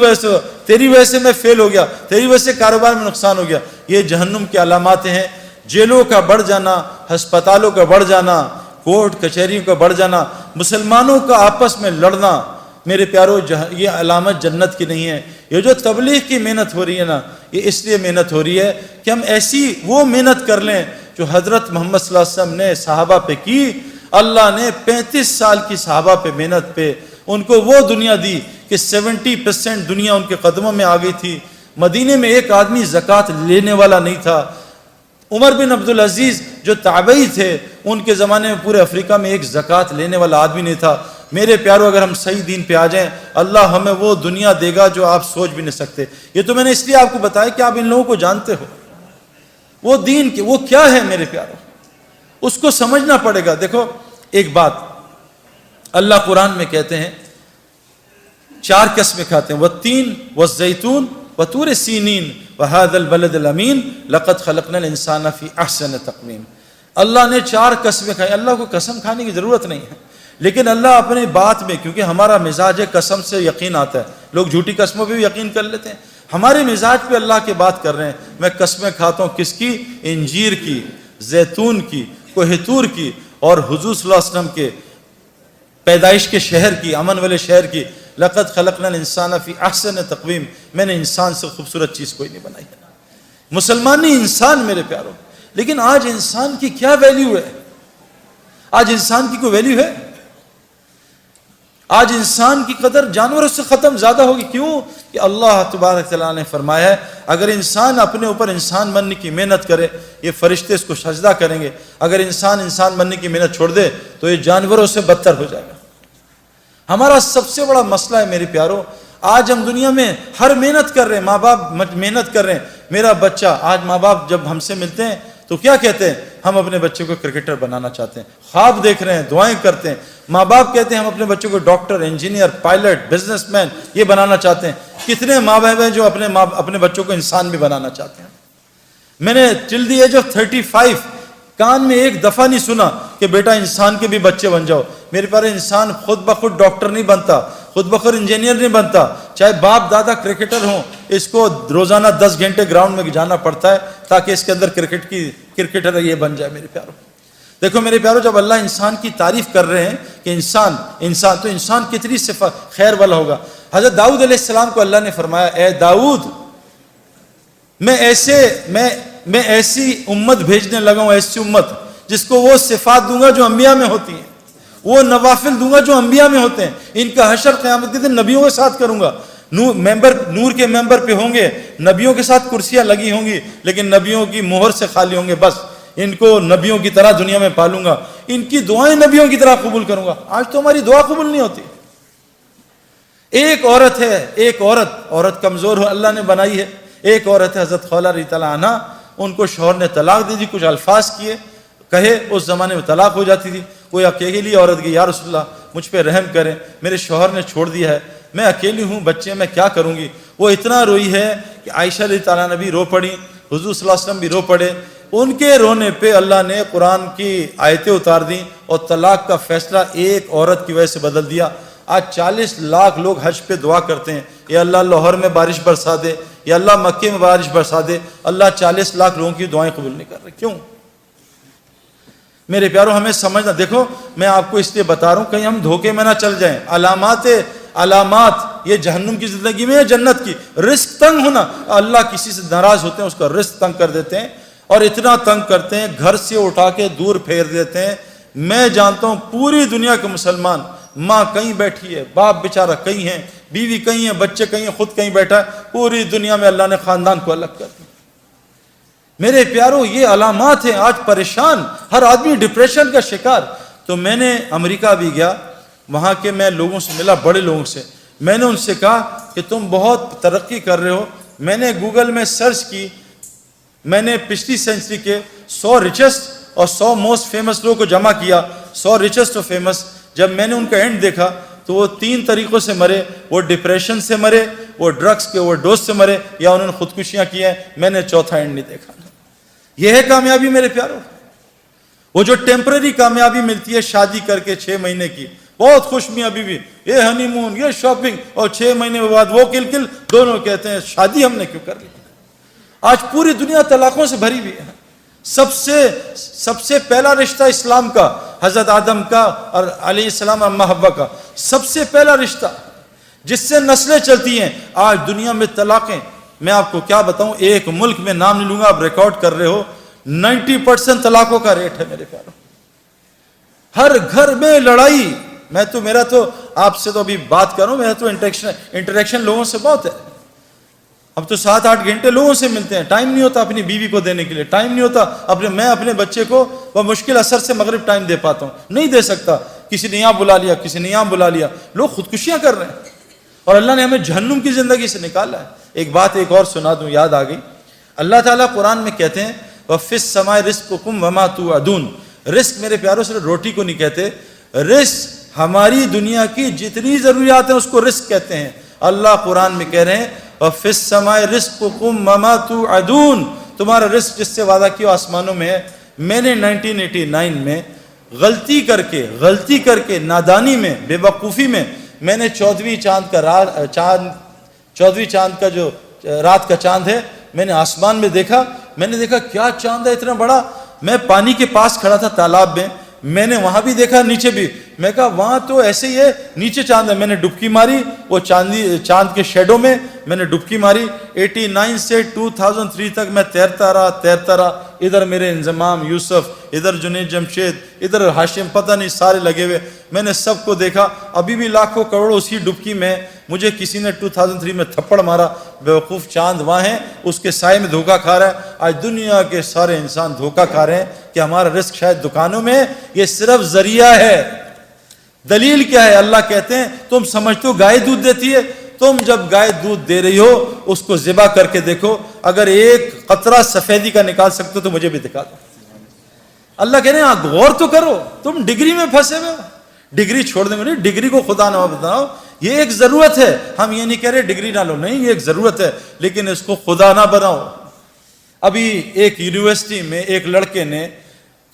وجہ سے میں فیل ہو گیا, تیری وجہ سے کاروبار میں نقصان ہو گیا. یہ جہنم کی علامات ہیں. جیلوں کا بڑھ جانا, ہسپتالوں کا بڑھ جانا, کورٹ کچہریوں کا بڑھ جانا, مسلمانوں کا آپس میں لڑنا, میرے پیارو یہ علامت جنت کی نہیں ہے. یہ جو تبلیغ کی محنت ہو رہی ہے نا, یہ اس لیے محنت ہو رہی ہے کہ ہم ایسی وہ محنت کر لیں جو حضرت محمد صلی اللہ علیہ وسلم نے صحابہ پہ کی. اللہ نے 35 سال کی صحابہ پہ محنت پہ ان کو وہ دنیا دی کہ 70% دنیا ان کے قدموں میں آ گئی تھی. مدینے میں ایک آدمی زکوٰۃ لینے والا نہیں تھا. عمر بن عبدالعزیز جو تابعی تھے, ان کے زمانے میں پورے افریقہ میں ایک زکوٰۃ لینے والا آدمی نہیں تھا. میرے پیارو, اگر ہم صحیح دین پہ آ جائیں, اللہ ہمیں وہ دنیا دے گا جو آپ سوچ بھی نہیں سکتے. یہ تو میں نے اس لیے آپ کو بتایا کہ آپ ان لوگوں کو جانتے ہو. وہ دین کی وہ کیا ہے میرے پیارو, اس کو سمجھنا پڑے گا. دیکھو ایک بات, اللہ قرآن میں کہتے ہیں 4 قسمیں کھاتے ہیں, والتین والزیتون وطور سینین وهذا البلد الامین لقد خلقنا الانسان فی احسن تقویم. اللہ نے 4 قسمیں کھائی. اللہ کو قسم کھانے کی ضرورت نہیں ہے, لیکن اللہ اپنے بات میں, کیونکہ ہمارا مزاج ہے قسم سے یقین آتا ہے, لوگ جھوٹی قسموں پہ بھی یقین کر لیتے ہیں, ہمارے مزاج پہ اللہ کی بات کر رہے ہیں. میں قسمیں کھاتا ہوں کس کی؟ انجیر کی, زیتون کی, کوہ طور کی, اور حضور صلی اللہ علیہ وسلم کے پیدائش کے شہر کی, امن والے شہر کی. لقد خلقنا الانسان فی احسن تقویم, میں نے انسان سے خوبصورت چیز کوئی نہیں بنائی ہے. مسلمان نہیں, انسان میرے پیاروں. لیکن آج انسان کی کیا ویلیو ہے؟ آج انسان کی کوئی ویلیو ہے؟ آج انسان کی قدر جانوروں سے ختم زیادہ ہوگی. کیوں؟ کہ اللہ تبارک تعالیٰ نے فرمایا ہے اگر انسان اپنے اوپر انسان بننے کی محنت کرے, یہ فرشتے اس کو سجدہ کریں گے. اگر انسان بننے کی محنت چھوڑ دے تو یہ جانوروں سے بدتر ہو جائے گا. ہمارا سب سے بڑا مسئلہ ہے میرے پیاروں, آج ہم دنیا میں ہر محنت کر رہے ہیں, ماں باپ محنت کر رہے ہیں. میرا بچہ, آج ماں باپ جب ہم سے ملتے ہیں تو کیا کہتے ہیں؟ ہم اپنے بچے کو کرکٹر بنانا چاہتے ہیں, خواب دیکھ رہے ہیں, دعائیں کرتے ہیں. ماں باپ کہتے ہیں ہم اپنے بچوں کو doctor, engineer, pilot, business man یہ بنانا چاہتے ہیں. کتنے ماں باپ ہیں جو اپنے بچوں کو انسان بھی بنانا چاہتے ہیں. میں نے ٹل دی ایج آف 35 کان میں ایک دفعہ نہیں سنا کہ بیٹا انسان کے بھی بچے بن جاؤ. میرے پاس انسان خود بخود ڈاکٹر نہیں بنتا, خود بخود انجینئر نہیں بنتا. چاہے باپ دادا کرکٹر ہوں, اس کو روزانہ 10 گھنٹے گراؤنڈ میں جانا پڑتا ہے تاکہ اس کے اندر کرکٹر یہ بن جائے. میرے پیاروں دیکھو, میرے پیاروں جب اللہ انسان کی تعریف کر رہے ہیں کہ انسان تو انسان کتنی صفت خیر والا ہوگا. حضرت داؤد علیہ السلام کو اللہ نے فرمایا اے داؤد, میں ایسی امت بھیجنے لگا ہوں, ایسی امت جس کو وہ صفات دوں گا جو انبیاء میں ہوتی ہیں, وہ نوافل دوں گا جو انبیاء میں ہوتے ہیں. ان کا حشر قیامت کے دن نبیوں کے ساتھ کروں گا. نور کے ممبر پہ ہوں گے, نبیوں کے ساتھ کرسیاں لگی ہوں گی, لیکن نبیوں کی مہر سے خالی ہوں گے. بس ان کو نبیوں کی طرح دنیا میں پالوں گا, ان کی دعائیں نبیوں کی طرح قبول کروں گا. آج تو ہماری دعا قبول نہیں ہوتی. ایک عورت ہے, ایک عورت کمزور ہو, اللہ نے بنائی ہے. ایک عورت ہے حضرت خولہ رضی اللہ عنہا, ان کو شوہر نے طلاق دے دی, کچھ الفاظ کیے کہے, اس زمانے میں طلاق ہو جاتی تھی. کوئی اکیلی عورت گئی, یا رسول اللہ مجھ پہ رحم کریں, میرے شوہر نے چھوڑ دیا ہے, میں اکیلی ہوں, بچے میں کیا کروں گی. وہ اتنا روئی ہے کہ عائشہ رضی اللہ عنہا بھی رو پڑی, حضور صلی اللہ علیہ وسلم بھی رو پڑے. ان کے رونے پہ اللہ نے قرآن کی آیتیں اتار دیں اور طلاق کا فیصلہ ایک عورت کی وجہ سے بدل دیا. آج 40 لاکھ لوگ حج پہ دعا کرتے ہیں, یا اللہ لاہور میں بارش برسا دے, یا اللہ مکے میں بارش برسا دے. اللہ 40 لاکھ لوگوں کی دعائیں قبول نہیں کر رہے. کیوں؟ میرے پیاروں ہمیں سمجھنا. دیکھو میں آپ کو اس لیے بتا رہا ہوں کہیں ہم دھوکے میں نہ چل جائیں. علامات یہ جہنم کی زندگی میں ہے, جنت کی. رزق تنگ ہونا, اللہ کسی سے ناراض ہوتے ہیں, اس کا رزق تنگ کر دیتے ہیں, اور اتنا تنگ کرتے ہیں گھر سے اٹھا کے دور پھیر دیتے ہیں. میں جانتا ہوں پوری دنیا کے مسلمان, ماں کہیں بیٹھی ہے, باپ بیچارہ کہیں ہیں, بیوی کہیں ہیں, بچے کہیں ہیں, خود کہیں بیٹھا ہے. پوری دنیا میں اللہ نے خاندان کو الگ کر دیا. میرے پیاروں یہ علامات ہیں. آج پریشان, ہر آدمی ڈپریشن کا شکار. تو میں نے امریکہ بھی گیا, وہاں کے میں لوگوں سے ملا, بڑے لوگوں سے. میں نے ان سے کہا کہ تم بہت ترقی کر رہے ہو. میں نے گوگل میں سرچ کی, میں نے پچھلی سینچری کے 100 ریچسٹ اور 100 موسٹ فیمس لوگوں کو جمع کیا. 100 ریچسٹ اور فیمس, جب میں نے ان کا اینڈ دیکھا تو وہ 3 طریقوں سے مرے. وہ ڈپریشن سے مرے, وہ ڈرگس کے اوور ڈوز سے مرے, یا انہوں نے خودکشیاں کی ہیں. میں نے چوتھا اینڈ نہیں دیکھا. یہ ہے کامیابی میرے پیاروں. وہ جو ٹیمپرری کامیابی ملتی ہے شادی کر کے 6 مہینے کی, بہت خوش میاں بیوی, یہ ہنی مون, یہ شاپنگ, اور 6 مہینے کے بعد وہ کل دونوں کہتے ہیں شادی ہم نے کیوں کر لی. آج پوری دنیا طلاقوں سے بھری ہوئی ہے. سب سے پہلا رشتہ اسلام کا حضرت آدم کا اور علیہ السلام اما حوا کا سب سے پہلا رشتہ جس سے نسلیں چلتی ہیں. آج دنیا میں طلاقیں, میں آپ کو کیا بتاؤں, ایک ملک میں نام نہیں لوں گا, آپ ریکارڈ کر رہے ہو, 90% طلاقوں کا ریٹ ہے میرے پیاروں. ہر گھر میں لڑائی. میرا تو آپ سے تو ابھی بات کروں, میرا تو انٹریکشن لوگوں سے بہت ہے. اب تو 7-8 گھنٹے لوگوں سے ملتے ہیں, ٹائم نہیں ہوتا اپنی بیوی کو دینے کے لیے, ٹائم نہیں ہوتا میں اپنے بچے کو بمشکل اثر سے مغرب ٹائم دے پاتا ہوں, نہیں دے سکتا. کسی نے یہاں بلا لیا, کسی نے یہاں بلا لیا, لوگ خودکشیاں کر رہے ہیں, اور اللہ نے ہمیں جہنم کی زندگی سے نکالا ہے. ایک بات ایک اور سنا دوں, یاد آ گئی. اللہ تعالیٰ قرآن میں کہتے ہیں وَفِي السَّمَاءِ رِزْقُكُمْ وَمَا تُوعَدُونَ. رزق میرے پیاروں صرف روٹی کو نہیں کہتے, رزق ہماری دنیا کی جتنی ضروریات ہیں اس کو رزق کہتے ہیں. اللہ قرآن میں کہہ رہے ہیں وَفِي السَّمَاءِ رِزْقُكُمْ وَمَا تُوعَدُونَ. تمہارا رزق جس سے وعدہ کیا آسمانوں میں ہے, میں نے 1989 میں غلطی کر کے نادانی میں، بے وقوفی میں نے 14ویں چاند کا جو رات کا چاند ہے، میں نے آسمان میں دیکھا، میں نے دیکھا کیا چاند ہے اتنا بڑا. میں پانی کے پاس کھڑا تھا تالاب میں نے وہاں بھی دیکھا، نیچے بھی. میں کہا وہاں تو ایسے ہی ہے، نیچے چاند ہے. میں نے ڈبکی ماری وہ چاند کے شیڈو میں نے ڈبکی ماری. 89 سے 2003 تک میں تیرتا رہا. ادھر میرے انضمام یوسف، ادھر جنید جمشید، ادھر ہاشم، پتہ نہیں سارے لگے ہوئے. میں نے سب کو دیکھا. ابھی بھی لاکھوں کروڑوں اسی ڈبکی میں. مجھے کسی نے 2003 میں تھپڑ مارا. بیوقوف چاند وہاں ہے، اس کے سائے میں دھوکہ کھا رہا ہے. آج دنیا کے سارے انسان دھوکہ کھا رہے ہیں کہ ہمارا رزق شاید دکانوں میں. یہ صرف ذریعہ ہے. دلیل کیا ہے؟ اللہ کہتے ہیں تم سمجھتے ہو گائے دودھ دیتی ہے، تم جب گائے دودھ دے رہی ہو اس کو ذبح کر کے دیکھو، اگر ایک قطرہ سفیدی کا نکال سکتے ہو تو مجھے بھی دکھا دو. اللہ کہہ رہے ہیں غور تو کرو، تم ڈگری میں پھنسے ہوئے ہو. ڈگری چھوڑ دیں گے، ڈگری کو خدا نہ بتاؤ. یہ ایک ضرورت ہے. ہم یہ نہیں کہہ رہے ڈگری نہ لو، نہیں، یہ ایک ضرورت ہے، لیکن اس کو خدا نہ بناؤ. ابھی ایک یونیورسٹی میں ایک لڑکے نے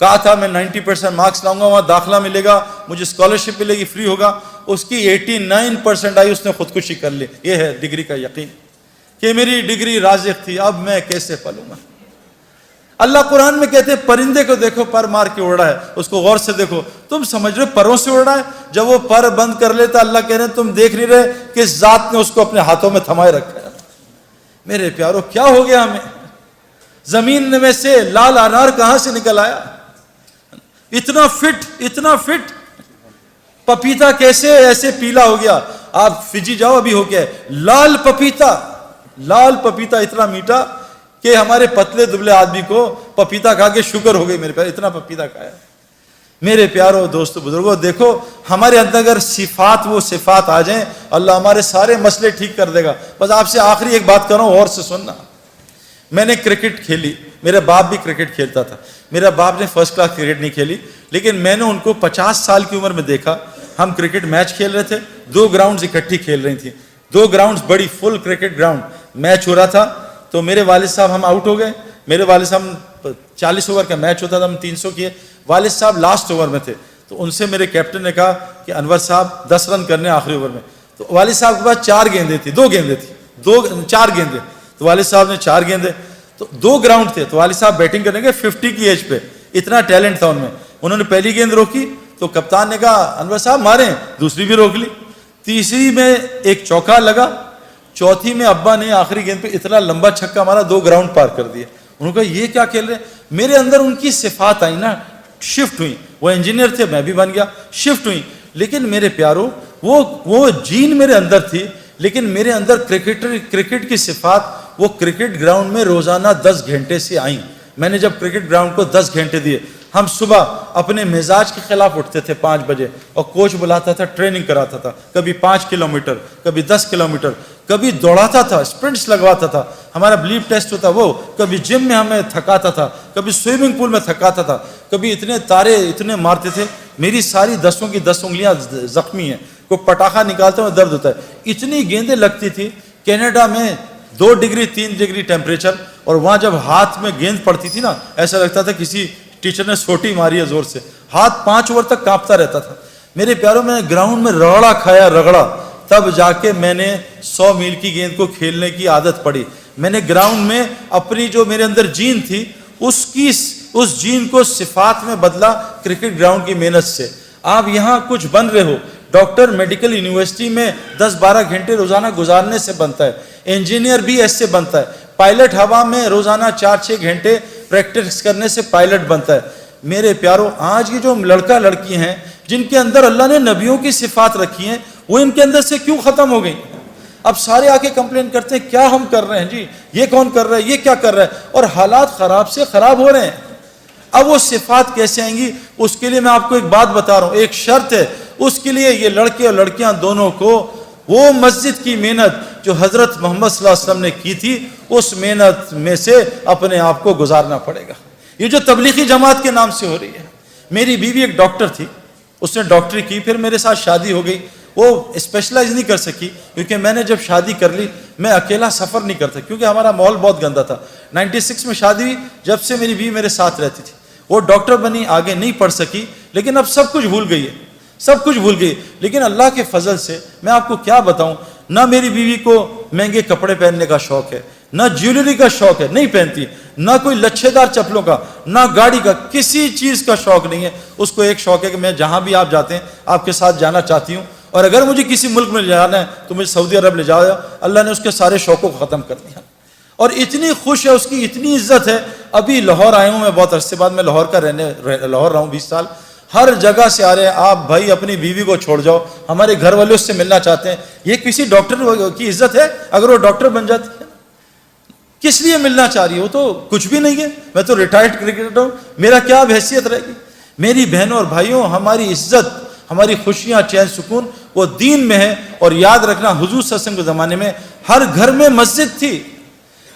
کہا تھا میں 90% مارکس لاؤں گا، وہاں داخلہ ملے گا، مجھے اسکالرشپ ملے گی، فری ہوگا. اس کی 89% آئی، اس نے خودکشی کر لی. یہ ہے ڈگری کا یقین کہ میری ڈگری رازق تھی، اب میں کیسے پلوں گا. اللہ قرآن میں کہتے ہیں پرندے کو دیکھو پر مار کے اڑ رہا ہے، اس کو غور سے دیکھو. تم سمجھ رہے پروں سے اڑ رہا ہے؟ جب وہ پر بند کر لیتا، اللہ کہہ رہے ہیں تم دیکھ نہیں رہے کہ ذات نے اس کو اپنے ہاتھوں میں تھمائے رکھا ہے. میرے پیارو کیا ہو گیا ہمیں؟ زمین میں سے لال انار کہاں سے نکل آیا؟ اتنا فٹ پپیتا کیسے ایسے پیلا ہو گیا؟ آپ فجی جاؤ، ابھی ہو گیا لال پپیتا اتنا میٹھا کہ ہمارے پتلے دبلے آدمی کو پپیتا کھا کے شکر ہو گئی. میرے پیارو اتنا پپیتا کھایا. میرے پیارو دوستو بزرگوں، دیکھو ہمارے اندر اگر وہ صفات آ جائیں، اللہ ہمارے سارے مسئلے ٹھیک کر دے گا. بس آپ سے آخری ایک بات کروں، اور سے سننا. میں نے کرکٹ کھیلی، میرا باپ بھی کرکٹ کھیلتا تھا. میرا باپ نے فرسٹ کلاس کرکٹ نہیں کھیلی، لیکن میں نے ان کو 50 سال کی عمر میں دیکھا. ہم کرکٹ میچ کھیل رہے تھے، 2 گراؤنڈز اکٹھی کھیل رہی تھیں. 2 گراؤنڈز بڑی فل کرکٹ گراؤنڈ. میچ ہو رہا تھا تو میرے والد صاحب ہم آؤٹ ہو گئے. میرے والد صاحب 40 اوور کا میچ ہوتا تھا، ہم 300 کیے. والد صاحب لاسٹ اوور میں تھے، تو ان سے میرے کیپٹن نے کہا کہ انور صاحب 10 رن کرنے آخری اوور میں. تو والد صاحب کے پاس 4 گیندیں تھی، 4 گیندیں. تو والد صاحب نے 4 گیندیں، تو 2 گراؤنڈ تھے. تو والد صاحب بیٹنگ کرنے کے 50 کی ایج پہ، اتنا ٹیلنٹ تھا ان میں. انہوں نے پہلی گیند روکی تو کپتان نے کہا انور صاحب ماریں، دوسری بھی روک لی. تیسری میں ایک چوکا لگا، چوتھی میں ابا نے آخری گیند پہ اتنا لمبا چھکا مارا، 2 گراؤنڈ پار کر دیا. انہوں نے کہا یہ کیا کھیل رہے ہیں؟ میرے اندر ان کی صفات آئی نا، شفٹ ہوئی. وہ انجینئر تھے، میں بھی بن گیا، شفٹ ہوئی. لیکن میرے پیارو وہ جین میرے اندر تھی، لیکن میرے اندر کرکٹ کی صفات وہ کرکٹ گراؤنڈ میں روزانہ 10 گھنٹے سے آئیں. میں نے جب کرکٹ گراؤنڈ کو 10 گھنٹے دیے، ہم صبح اپنے مزاج کے خلاف اٹھتے تھے 5 بجے، اور کوچ بلاتا تھا، ٹریننگ کراتا تھا. کبھی 5 کلومیٹر، کبھی 10 کلومیٹر، کبھی دوڑاتا تھا، اسپرنٹس لگواتا تھا. ہمارا بلیپ ٹیسٹ ہوتا وہ. کبھی جم میں ہمیں تھکاتا تھا، کبھی سوئمنگ پول میں تھکاتا تھا، کبھی اتنے تارے اتنے مارتے تھے. میری ساری 10 کی 10 انگلیاں زخمی ہیں. کوئی پٹاخہ نکالتا ہوں درد ہوتا ہے. اتنی گیندیں لگتی تھی. کینیڈا میں 2 ڈگری 3 ڈگری ٹیمپریچر، اور وہاں جب ہاتھ میں گیند پڑتی تھی نا، ایسا لگتا تھا کسی ٹیچر نے سوٹی ماری ہے زور سے. ہاتھ 5 اوور تک کانپتا رہتا تھا. میرے پیاروں، میں گراؤنڈ میں رگڑا تب جا کے میں نے 100 میل کی گیند کو کھیلنے کی عادت پڑی. میں نے گراؤنڈ میں اپنی جو میرے اندر جین تھی اس جین کو صفات میں بدلا کرکٹ گراؤنڈ کی محنت سے. آپ یہاں کچھ بن رہے ہو، ڈاکٹر میڈیکل یونیورسٹی میں 10-12 گھنٹے روزانہ گزارنے سے بنتا ہے. انجینئر بھی ایسے بنتا ہے. پائلٹ ہوا میں روزانہ 4-6 گھنٹے پریکٹس کرنے سے پائلٹ بنتا ہے. میرے پیارو، آج یہ جو لڑکا لڑکی ہیں جن کے اندر اللہ نے نبیوں کی صفات رکھی ہیں، وہ ان کے اندر سے کیوں ختم ہو گئی؟ اب سارے آ کے کمپلین کرتے ہیں کیا ہم کر رہے ہیں جی، یہ کون کر رہا ہے، یہ کیا کر رہا ہے، اور حالات خراب سے خراب ہو رہے ہیں. اب وہ صفات کیسے آئیں گی؟ اس کے لیے میں آپ کو ایک بات بتا رہا ہوں، ایک شرط ہے. اس کے لیے یہ لڑکے اور لڑکیاں دونوں کو وہ مسجد کی محنت جو حضرت محمد صلی اللہ علیہ وسلم نے کی تھی، اس محنت میں سے اپنے آپ کو گزارنا پڑے گا. یہ جو تبلیغی جماعت کے نام سے ہو رہی ہے. میری بیوی ایک ڈاکٹر تھی، اس نے ڈاکٹری کی، پھر میرے ساتھ شادی ہو گئی. وہ اسپیشلائز نہیں کر سکی کیونکہ میں نے جب شادی کر لی میں اکیلا سفر نہیں کرتا، کیونکہ ہمارا ماحول بہت گندا تھا. 96 میں شادی ہوئی، جب سے میری بیوی میرے ساتھ رہتی تھی. وہ ڈاکٹر بنی, آگے نہیں پڑھ سکی, لیکن اب سب کچھ بھول گئی ہے, سب کچھ بھول گئی. لیکن اللہ کے فضل سے میں آپ کو کیا بتاؤں, نہ میری بیوی کو مہنگے کپڑے پہننے کا شوق ہے, نہ جیولری کا شوق ہے, نہیں پہنتی, نہ کوئی لچھے دار چپلوں کا, نہ گاڑی کا, کسی چیز کا شوق نہیں ہے. اس کو ایک شوق ہے کہ میں جہاں بھی آپ جاتے ہیں آپ کے ساتھ جانا چاہتی ہوں, اور اگر مجھے کسی ملک میں لے جانا ہے تو مجھے سعودی عرب لے جاؤ. اللہ نے اس کے سارے شوقوں کو ختم کر دیا, اور اتنی خوش ہے, اس کی اتنی عزت ہے. ابھی لاہور آئے ہوں میں, بہت عرصے بعد میں لاہور کا لاہور رہا ہوں 20 سال. ہر جگہ سے آ رہے ہیں, آپ بھائی اپنی بیوی کو چھوڑ جاؤ, ہمارے گھر والے اس سے ملنا چاہتے ہیں. یہ کسی ڈاکٹر کی عزت ہے اگر وہ ڈاکٹر بن جاتی ہے؟ کس لیے ملنا چاہ رہی ہے؟ وہ تو کچھ بھی نہیں ہے. میں تو ریٹائرڈ کرکٹر ہوں, میرا کیا حیثیت رہے گی؟ میری بہنوں اور بھائیوں, ہماری عزت, ہماری خوشیاں, چین سکون وہ دین میں ہے. اور یاد رکھنا, حضور صلی اللہ علیہ وسلم کے زمانے میں ہر گھر میں مسجد تھی.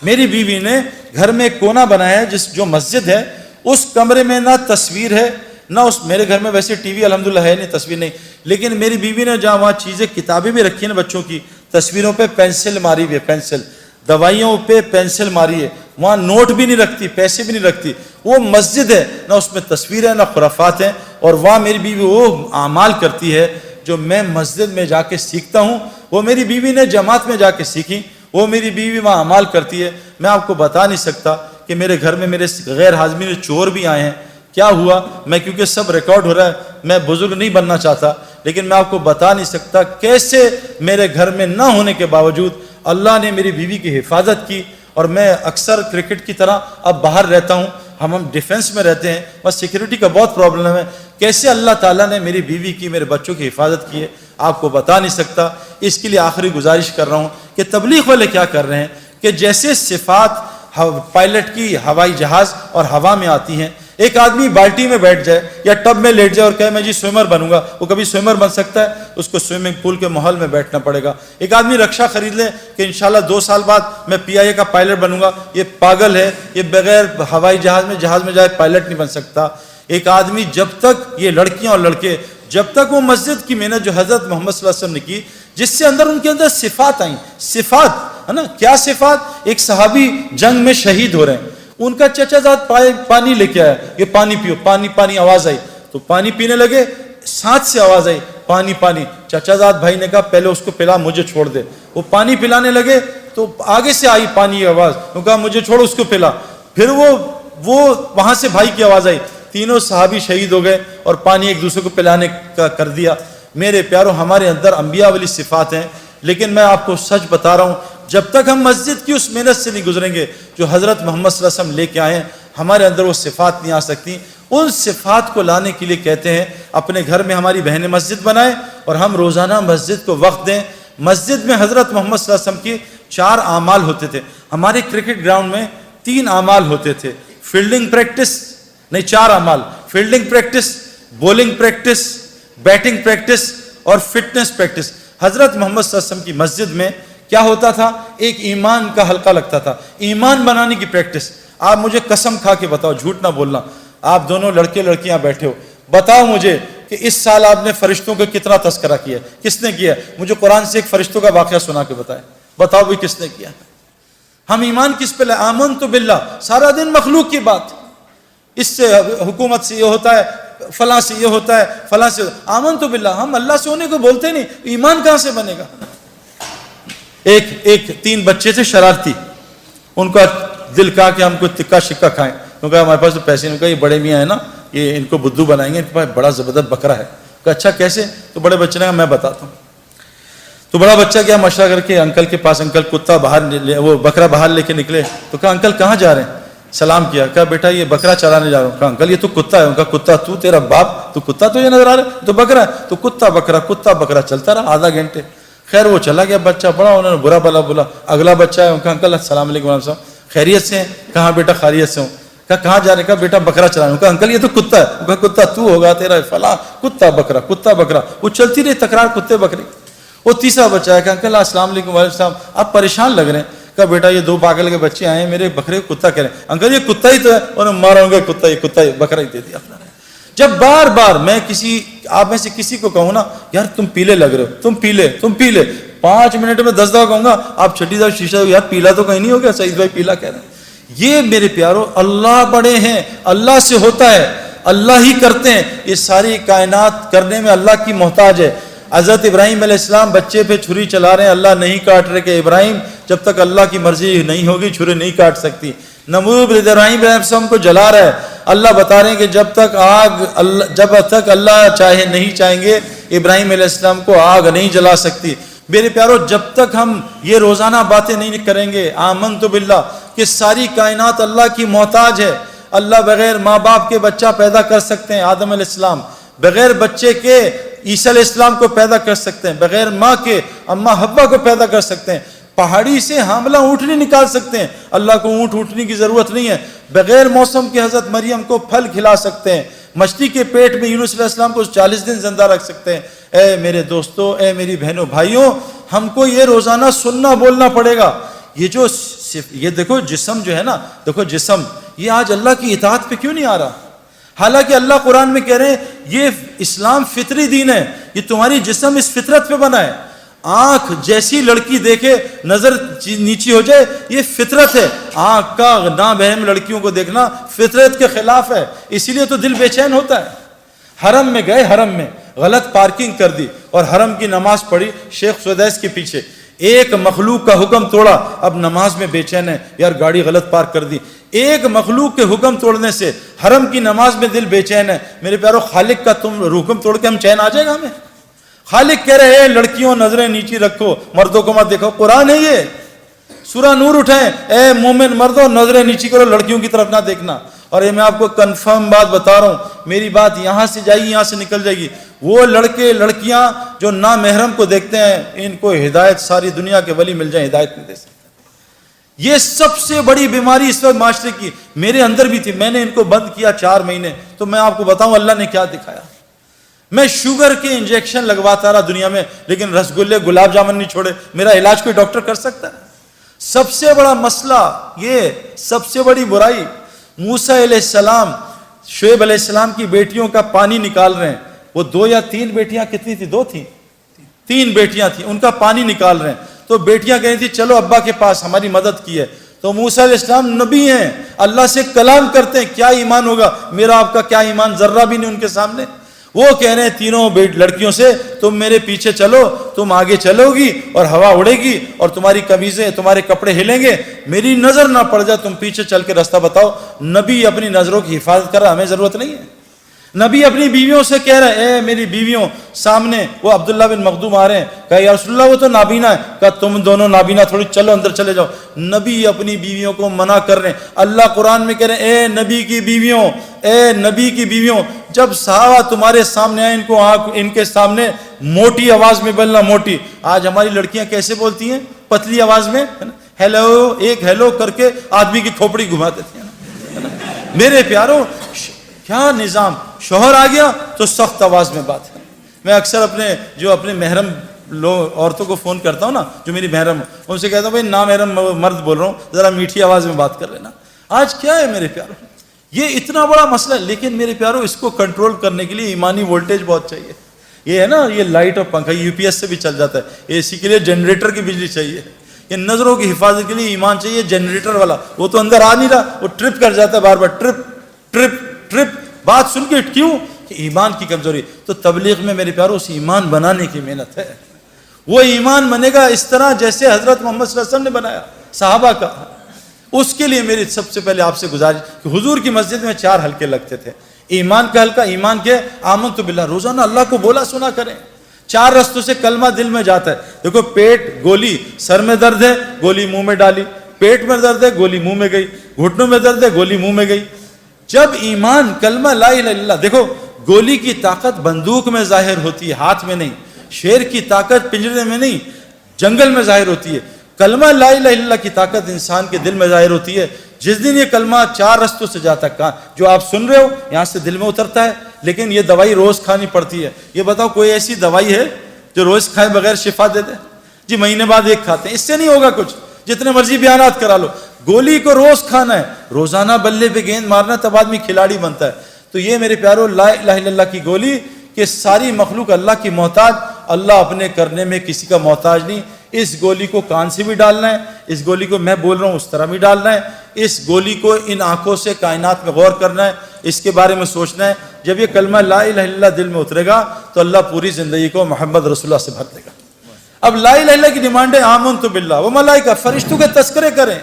میری بیوی نے گھر میں ایک کونا بنایا ہے جو مسجد ہے. اس کمرے میں نہ تصویر ہے, نہ اس, میرے گھر میں ویسے ٹی وی الحمدللہ ہے نہیں, تصویر نہیں, لیکن میری بیوی نے جہاں وہاں چیزیں, کتابیں بھی رکھی ہیں بچوں کی, تصویروں پہ پینسل ماری ہوئی ہے, پینسل, دوائیوں پہ پینسل ماری ہے, وہاں نوٹ بھی نہیں رکھتی, پیسے بھی نہیں رکھتی. وہ مسجد ہے, نہ اس میں تصویر ہے نہ خرافات ہیں. اور وہاں میری بیوی وہ اعمال کرتی ہے جو میں مسجد میں جا کے سیکھتا ہوں, وہ میری بیوی نے جماعت میں جا کے سیکھی. وہ میری بیوی وہاں اعمال کرتی ہے. میں آپ کو بتا نہیں سکتا کہ میرے گھر میں میرے غیر حاضرین چور بھی آئے ہیں. کیا ہوا, میں کیونکہ سب ریکارڈ ہو رہا ہے, میں بزرگ نہیں بننا چاہتا, لیکن میں آپ کو بتا نہیں سکتا کیسے میرے گھر میں نہ ہونے کے باوجود اللہ نے میری بیوی کی حفاظت کی. اور میں اکثر کرکٹ کی طرح اب باہر رہتا ہوں, ہم ڈیفنس میں رہتے ہیں, بس سیکیورٹی کا بہت پرابلم ہے. کیسے اللہ تعالیٰ نے میری بیوی کی, میرے بچوں کی حفاظت کی ہے, آپ کو بتا نہیں سکتا. اس کے لیے آخری گزارش کر رہا ہوں کہ تبلیغ والے کیا کر رہے ہیں کہ جیسے صفات پائلٹ کی ہوائی جہاز اور ہوا میں آتی ہیں, ایک آدمی بالٹی میں بیٹھ جائے یا ٹب میں لیٹ جائے اور کہے میں جی سوئمر بنوں گا, وہ کبھی سوئمر بن سکتا ہے؟ اس کو سوئمنگ پول کے ماحول میں بیٹھنا پڑے گا. ایک آدمی رکشا خرید لے کہ انشاءاللہ 2 سال بعد میں PIA کا پائلٹ بنوں گا, یہ پاگل ہے, یہ بغیر ہوائی جہاز میں جائے پائلٹ نہیں بن سکتا. ایک آدمی جب تک, یہ لڑکیاں اور لڑکے, جب تک وہ مسجد کی محنت جو حضرت محمد صلی اللہ علیہ وسلم نے کی, جس سے ان کے اندر صفات آئیں, صفات ہے نا, کیا صفات؟ ایک صحابی جنگ میں شہید ہو رہے ہیں, ان کا چچا زاد پانی لے کے آیا, یہ پانی پیو, پانی پانی, آواز آئی تو پانی پینے لگے, ساتھ سے آواز آئی پانی پانی. چچا زاد بھائی نے کہا پہلے اس کو پلا, مجھے چھوڑ دے. وہ پانی پلانے لگے تو آگے سے آئی پانی کی آواز, وہ کہا مجھے چھوڑ, اس کو پلا. پھر وہ وہاں سے بھائی کی آواز آئی, تینوں صحابی شہید ہو گئے اور پانی ایک دوسرے کو پلانے کا کر دیا. میرے پیاروں, ہمارے اندر انبیاء والی صفات ہیں, لیکن میں آپ کو سچ بتا رہا ہوں, جب تک ہم مسجد کی اس محنت سے نہیں گزریں گے جو حضرت محمد صلی اللہ علیہ وسلم لے کے آئے ہیں, ہمارے اندر وہ صفات نہیں آ سکتی. ان صفات کو لانے کے لیے کہتے ہیں اپنے گھر میں ہماری بہنیں مسجد بنائیں اور ہم روزانہ مسجد کو وقت دیں. مسجد میں حضرت محمد صلی اللہ علیہ وسلم کی 4 اعمال ہوتے تھے. ہمارے کرکٹ گراؤنڈ میں 3 اعمال ہوتے تھے, فیلڈنگ پریکٹس نہیں, 4 اعمال, fielding practice, bowling practice, batting practice اور فٹنس پریکٹس. حضرت محمد صلی اللہ علیہ وسلم کی مسجد میں کیا ہوتا تھا, ایک ایمان کا حلقہ لگتا تھا, ایمان بنانے کی پریکٹس. آپ مجھے قسم کھا کے بتاؤ, جھوٹ نہ بولنا, آپ دونوں لڑکے لڑکیاں بیٹھے ہو, بتاؤ مجھے کہ اس سال آپ نے فرشتوں کا کتنا تذکرہ کیا, کس نے کیا؟ مجھے قرآن سے ایک فرشتوں کا واقعہ سنا کے بتائے, بتاؤ بھی کس نے کیا. ہم ایمان کس پہ لائے؟ آمنت باللہ, سارا دن مخلوق کی بات, اس سے حکومت سے یہ ہوتا ہے, فلاں سے یہ ہوتا ہے, فلاں سے. آمنت باللہ, ہم اللہ سے ہونے کو بولتے نہیں, ایمان کہاں سے بنے گا؟ ایک 3 بچے تھے شرارتی, ان کا دل کہا کہ ہم کو تکا شکا کھائیں, کیونکہ ہمارے پاس تو پیسے نہیں. کہا یہ بڑے میاں ہے نا, یہ ان کو بدھو بنائیں گے, ان کے پاس بڑا زبردست بکرا ہے. کہا اچھا کیسے؟ تو بڑے بچے نے کہا میں بتاتا ہوں. تو بڑا بچہ گیا مشورہ کر کے انکل کے پاس, انکل کتا باہر, وہ بکرا باہر لے کے نکلے. تو کہا انکل کہاں جا رہے ہیں؟ سلام کیا, کہا بیٹا یہ بکرا چرانے جا رہا ہوں. کہا انکل یہ تو کتا ہے. کہا کتا تو, تیرا باپ تو کتا تو یہ نظر آ رہا ہے, تو بکرا ہے. تو کتا بکرا چلتا رہا آدھا گھنٹے. خیر وہ چلا گیا بچہ, بڑا انہوں نے برا بلا بولا. اگلا بچہ ہے, کہا انکل السلام علیکم صاحب, خیریت سے ہیں؟ کہاں بیٹا خیریت سے ہوں. کہا کہاں جا رہے؟ کہا بیٹا بکرا چلانا. کہا انکل یہ تو کتا ہے. کہا کتا تو ہوگا, تیرا فلاں, کتا بکرا. وہ چلتی رہی تکرار کتے بکرے. وہ تیسرا بچہ ہے, کہا انکل السلام علیکم وعلیکم السلام, آپ پریشان لگ رہے ہیں. کہا بیٹا یہ 2 پاگل کے بچے آئے ہیں, میرے بکرے کو کتا کہہ رہے ہیں. انکل یہ کتا ہی تو ہے. انہوں نے مارا ہوں گا, کتا ہی بکرا ہی دے دیا. جب بار بار میں آپ میں سے کسی کو کہوں نا یار تم پیلے لگ رہے ہو, تم پیلے 5 منٹ میں 10 دفعہ کہوں گا, آپ چھٹی دفعہ شیشہ یار پیلا تو کہیں نہیں ہو گیا, سعید بھائی پیلا کہہ رہے ہیں. یہ میرے پیارو اللہ بڑے ہیں، اللہ سے ہوتا ہے، اللہ ہی کرتے ہیں، یہ ساری کائنات کرنے میں اللہ کی محتاج ہے۔ حضرت ابراہیم علیہ السلام بچے پہ چھری چلا رہے ہیں، اللہ نہیں کاٹ رہے کہ ابراہیم جب تک اللہ کی مرضی نہیں ہوگی چھری نہیں کاٹ سکتی۔ نمرود ابراہیم علیہ السلام کو جلا رہا ہے، اللہ بتا رہے ہیں کہ جب تک اللہ چاہے نہیں چاہیں گے ابراہیم علیہ السلام کو آگ نہیں جلا سکتی۔ میرے پیارو جب تک ہم یہ روزانہ باتیں نہیں کریں گے آمنت باللہ کہ ساری کائنات اللہ کی محتاج ہے، اللہ بغیر ماں باپ کے بچہ پیدا کر سکتے ہیں، آدم علیہ السلام بغیر بچے کے عیسیٰ علیہ السلام کو پیدا کر سکتے ہیں، بغیر ماں کے اماں حوا کو پیدا کر سکتے ہیں، پہاڑی سے حاملہ اونٹنی نکال سکتے ہیں، اللہ کو اونٹنی کی ضرورت نہیں ہے، بغیر موسم کے حضرت مریم کو پھل کھلا سکتے ہیں، مچھلی کے پیٹ میں یونس علیہ السلام کو 40 دن زندہ رکھ سکتے ہیں۔ اے میرے دوستو، اے میری بہنوں بھائیوں، ہم کو یہ روزانہ سننا بولنا پڑے گا۔ یہ دیکھو جسم جو ہے نا، دیکھو جسم یہ آج اللہ کی اطاعت پہ کیوں نہیں آ رہا؟ حالانکہ اللہ قرآن میں کہہ رہے ہیں یہ اسلام فطری دین ہے، یہ تمہاری جسم اس فطرت پہ بنا ہے۔ آنکھ جیسی لڑکی دیکھے نظر نیچی ہو جائے، یہ فطرت ہے۔ آنکھ کا نابہم لڑکیوں کو دیکھنا فطرت کے خلاف ہے، اسی لیے تو دل بے چین ہوتا ہے۔ حرم میں گئے، حرم میں غلط پارکنگ کر دی اور حرم کی نماز پڑھی شیخ سدیس کے پیچھے، ایک مخلوق کا حکم توڑا، اب نماز میں بے چین ہے، یار گاڑی غلط پارک کر دی۔ ایک مخلوق کے حکم توڑنے سے حرم کی نماز میں دل بے چین ہے۔ میرے پیارو خالق کا تم حکم توڑ کے ہم چین آ جائے گا ہمیں؟ خالق کہہ رہے ہیں لڑکیوں نظریں نیچی رکھو، مردوں کو مت دیکھو، قرآن ہے یہ، سورہ نور اٹھائیں، اے مومن مردوں نظریں نیچی کرو، لڑکیوں کی طرف نہ دیکھنا۔ اور یہ میں آپ کو کنفرم بات بتا رہا ہوں، میری بات یہاں سے جائے گی یہاں سے نکل جائے گی، وہ لڑکے لڑکیاں جو نامحرم کو دیکھتے ہیں ان کو ہدایت ساری دنیا کے ولی مل جائیں، ہدایت نہیں دے سکتے۔ یہ سب سے بڑی بیماری اس وقت معاشرے کی میرے اندر بھی تھی، میں نے ان کو بند کیا 4 مہینے، تو میں آپ کو بتاؤں اللہ نے کیا دکھایا۔ میں شوگر کے انجیکشن لگواتا رہا دنیا میں، لیکن رسگلے گلاب جامن نہیں چھوڑے۔ میرا علاج کوئی ڈاکٹر کر سکتا ہے؟ سب سے بڑا مسئلہ یہ، سب سے بڑی برائی، موسیٰ علیہ السلام شعیب علیہ السلام کی بیٹیوں کا پانی نکال رہے ہیں، وہ 2 یا 3 بیٹیاں کتنی تھی؟ 2 تھیں، 3 بیٹیاں تھیں، ان کا پانی نکال رہے ہیں، تو بیٹیاں کہہ رہی تھی چلو ابا کے پاس ہماری مدد کی ہے۔ تو موسیٰ علیہ السلام نبی ہیں، اللہ سے کلام کرتے ہیں، کیا ایمان ہوگا؟ میرا آپ کا کیا ایمان؟ ذرہ بھی نہیں ان کے سامنے۔ وہ کہہ رہے ہیں تینوں لڑکیوں سے تم میرے پیچھے چلو، تم آگے چلو گی اور ہوا اڑے گی اور تمہاری قمیضیں تمہارے کپڑے ہلیں گے، میری نظر نہ پڑ جائے، تم پیچھے چل کے راستہ بتاؤ۔ نبی اپنی نظروں کی حفاظت کر رہا، ہمیں ضرورت نہیں ہے۔ نبی اپنی بیویوں سے کہہ رہے ہیں اے میری بیویوں، سامنے وہ عبداللہ بن مخدوم آ رہے ہیں، کہا یا رسول اللہ وہ تو نابینا ہے، کہا تم دونوں نابینا تھوڑی، چلو اندر چلے جاؤ۔ نبی اپنی بیویوں کو منع کر رہے ہیں۔ اللہ قرآن میں کہہ رہے ہیں اے نبی کی بیویوں، اے نبی کی بیویوں، جب صحابہ تمہارے سامنے آئے ان کے سامنے موٹی آواز میں بولنا، موٹی۔ آج ہماری لڑکیاں کیسے بولتی ہیں؟ پتلی آواز میں، ہیلو، ایک ہیلو کر کے آدمی کی کھوپڑی گھما دیتی ہیں۔ میرے پیارو کیا نظام! شوہر آ گیا تو سخت آواز میں بات ہے۔ میں اکثر اپنے محرم عورتوں کو فون کرتا ہوں نا، جو میری محرم، ان سے کہتا ہوں بھائی نامحرم مرد بول رہا ہوں، ذرا میٹھی آواز میں بات کر لینا۔ آج کیا ہے میرے پیارو، یہ اتنا بڑا مسئلہ ہے، لیکن میرے پیارو اس کو کنٹرول کرنے کے لیے ایمانی وولٹیج بہت چاہیے۔ یہ ہے نا، یہ لائٹ اور پنکھا یو پی ایس سے بھی چل جاتا ہے، اے سی کے لیے جنریٹر کی بجلی چاہیے، یہ نظروں کی حفاظت کے لیے ایمان چاہیے جنریٹر والا، وہ تو اندر آ نہیں رہا، وہ ٹرپ کر جاتا ہے بار بار، ٹرپ ٹرپ ٹرپ، بات سن کے کیوں؟ کہ ایمان کی کمزوری۔ تو تبلیغ میں میرے پیارو اس ایمان بنانے کی محنت ہے، وہ ایمان بنے گا اس طرح جیسے حضرت محمد صلی اللہ علیہ وسلم نے بنایا صحابہ کا۔ اس کے لیے میری سب سے پہلے آپ سے گزارش کہ حضور کی مسجد میں 4 حلقے لگتے تھے، ایمان کا حلقہ، ایمان کے آمنت باللہ، روزانہ اللہ کو بولا سنا کریں۔ 4 رستوں سے کلمہ دل میں جاتا ہے۔ دیکھو پیٹ گولی، سر میں درد ہے گولی منہ میں ڈالی، پیٹ میں درد ہے گولی منہ میں گئی، گھٹنوں میں درد ہے گولی منہ میں گئی۔ جب ایمان کلمہ لا الہ الا اللہ، دیکھو گولی کی طاقت بندوق میں ظاہر ہوتی ہے، ہاتھ میں نہیں، شیر کی طاقت پنجرے میں نہیں، جنگل میں ظاہر ہوتی ہے۔ کلمہ لا الہ الا اللہ کی طاقت انسان کے دل میں ظاہر ہوتی ہے۔ جس دن یہ کلمہ 4 رستوں سے جاتا ہے، جو آپ سن رہے ہو یہاں سے دل میں اترتا ہے، لیکن یہ دوائی روز کھانی پڑتی ہے۔ یہ بتاؤ کوئی ایسی دوائی ہے جو روز کھائے بغیر شفا دے دے؟ جی مہینے بعد ایک کھاتے ہیں، اس سے نہیں ہوگا کچھ، جتنے مرضی بیانات کرا لو، گولی کو روز کھانا ہے، روزانہ بلے پہ گیند مارنا تب آدمی کھلاڑی بنتا ہے۔ تو یہ میرے پیارو لا الہ الا اللہ کی گولی کہ ساری مخلوق اللہ کی محتاج، اللہ اپنے کرنے میں کسی کا محتاج نہیں۔ اس گولی کو کان سے بھی ڈالنا ہے، اس گولی کو میں بول رہا ہوں اس طرح بھی ڈالنا ہے، اس گولی کو ان آنکھوں سے کائنات میں غور کرنا ہے، اس کے بارے میں سوچنا ہے۔ جب یہ کلمہ لا الہ الا اللہ دل میں اترے گا تو اللہ پوری زندگی کو محمد رسول اللہ سے بھر دے گا۔ اب لا الہ الا اللہ کی ڈیمانڈ ہے آمنت باللہ و ملائکہ، فرشتوں کے تذکرے کریں،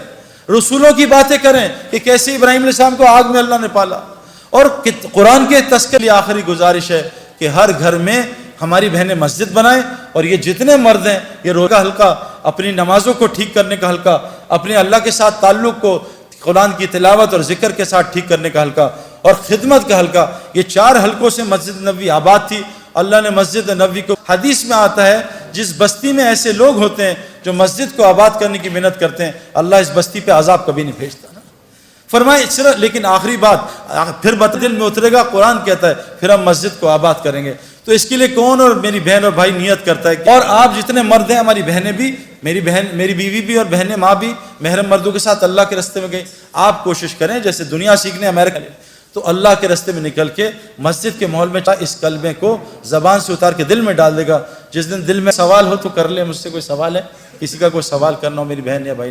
رسولوں کی باتیں کریں کہ کیسے ابراہیم علیہ السلام کو آگ میں اللہ نے پالا، اور قرآن کے تذکرے۔ آخری گزارش ہے کہ ہر گھر میں ہماری بہنیں مسجد بنائیں، اور یہ جتنے مرد ہیں یہ روزہ کا حلقہ، اپنی نمازوں کو ٹھیک کرنے کا حلقہ، اپنے اللہ کے ساتھ تعلق کو قرآن کی تلاوت اور ذکر کے ساتھ ٹھیک کرنے کا حلقہ، اور خدمت کا حلقہ، یہ 4 حلقوں سے مسجد نبوی آباد تھی۔ اللہ نے مسجد نبوی کو، حدیث میں آتا ہے جس بستی میں ایسے لوگ ہوتے ہیں جو مسجد کو آباد کرنے کی محنت کرتے ہیں، اللہ اس بستی پہ عذاب کبھی نہیں بھیجتا۔ فرمائے صرف، لیکن آخری بات پھر دل میں اترے گا، قرآن کہتا ہے پھر ہم مسجد کو آباد کریں گے۔ تو اس کے لیے کون اور میری بہن اور بھائی نیت کرتا ہے، اور آپ جتنے مرد ہیں، ہماری بہنیں بھی، میری بہن، میری بیوی بھی اور بہنیں، ماں بھی محرم مردوں کے ساتھ اللہ کے راستے میں گئی، آپ کوشش کریں جیسے دنیا سیکھنے امریکہ تو اللہ کے راستے میں نکل کے مسجد کے ماحول میں اس کلمے کو زبان سے اتار کے دل میں ڈال دے گا۔ جس دن دل میں سوال ہو تو کر لے، مجھ سے کوئی سوال ہے، کسی کا کوئی سوال کرنا ہو میری بہن یا بھائی؟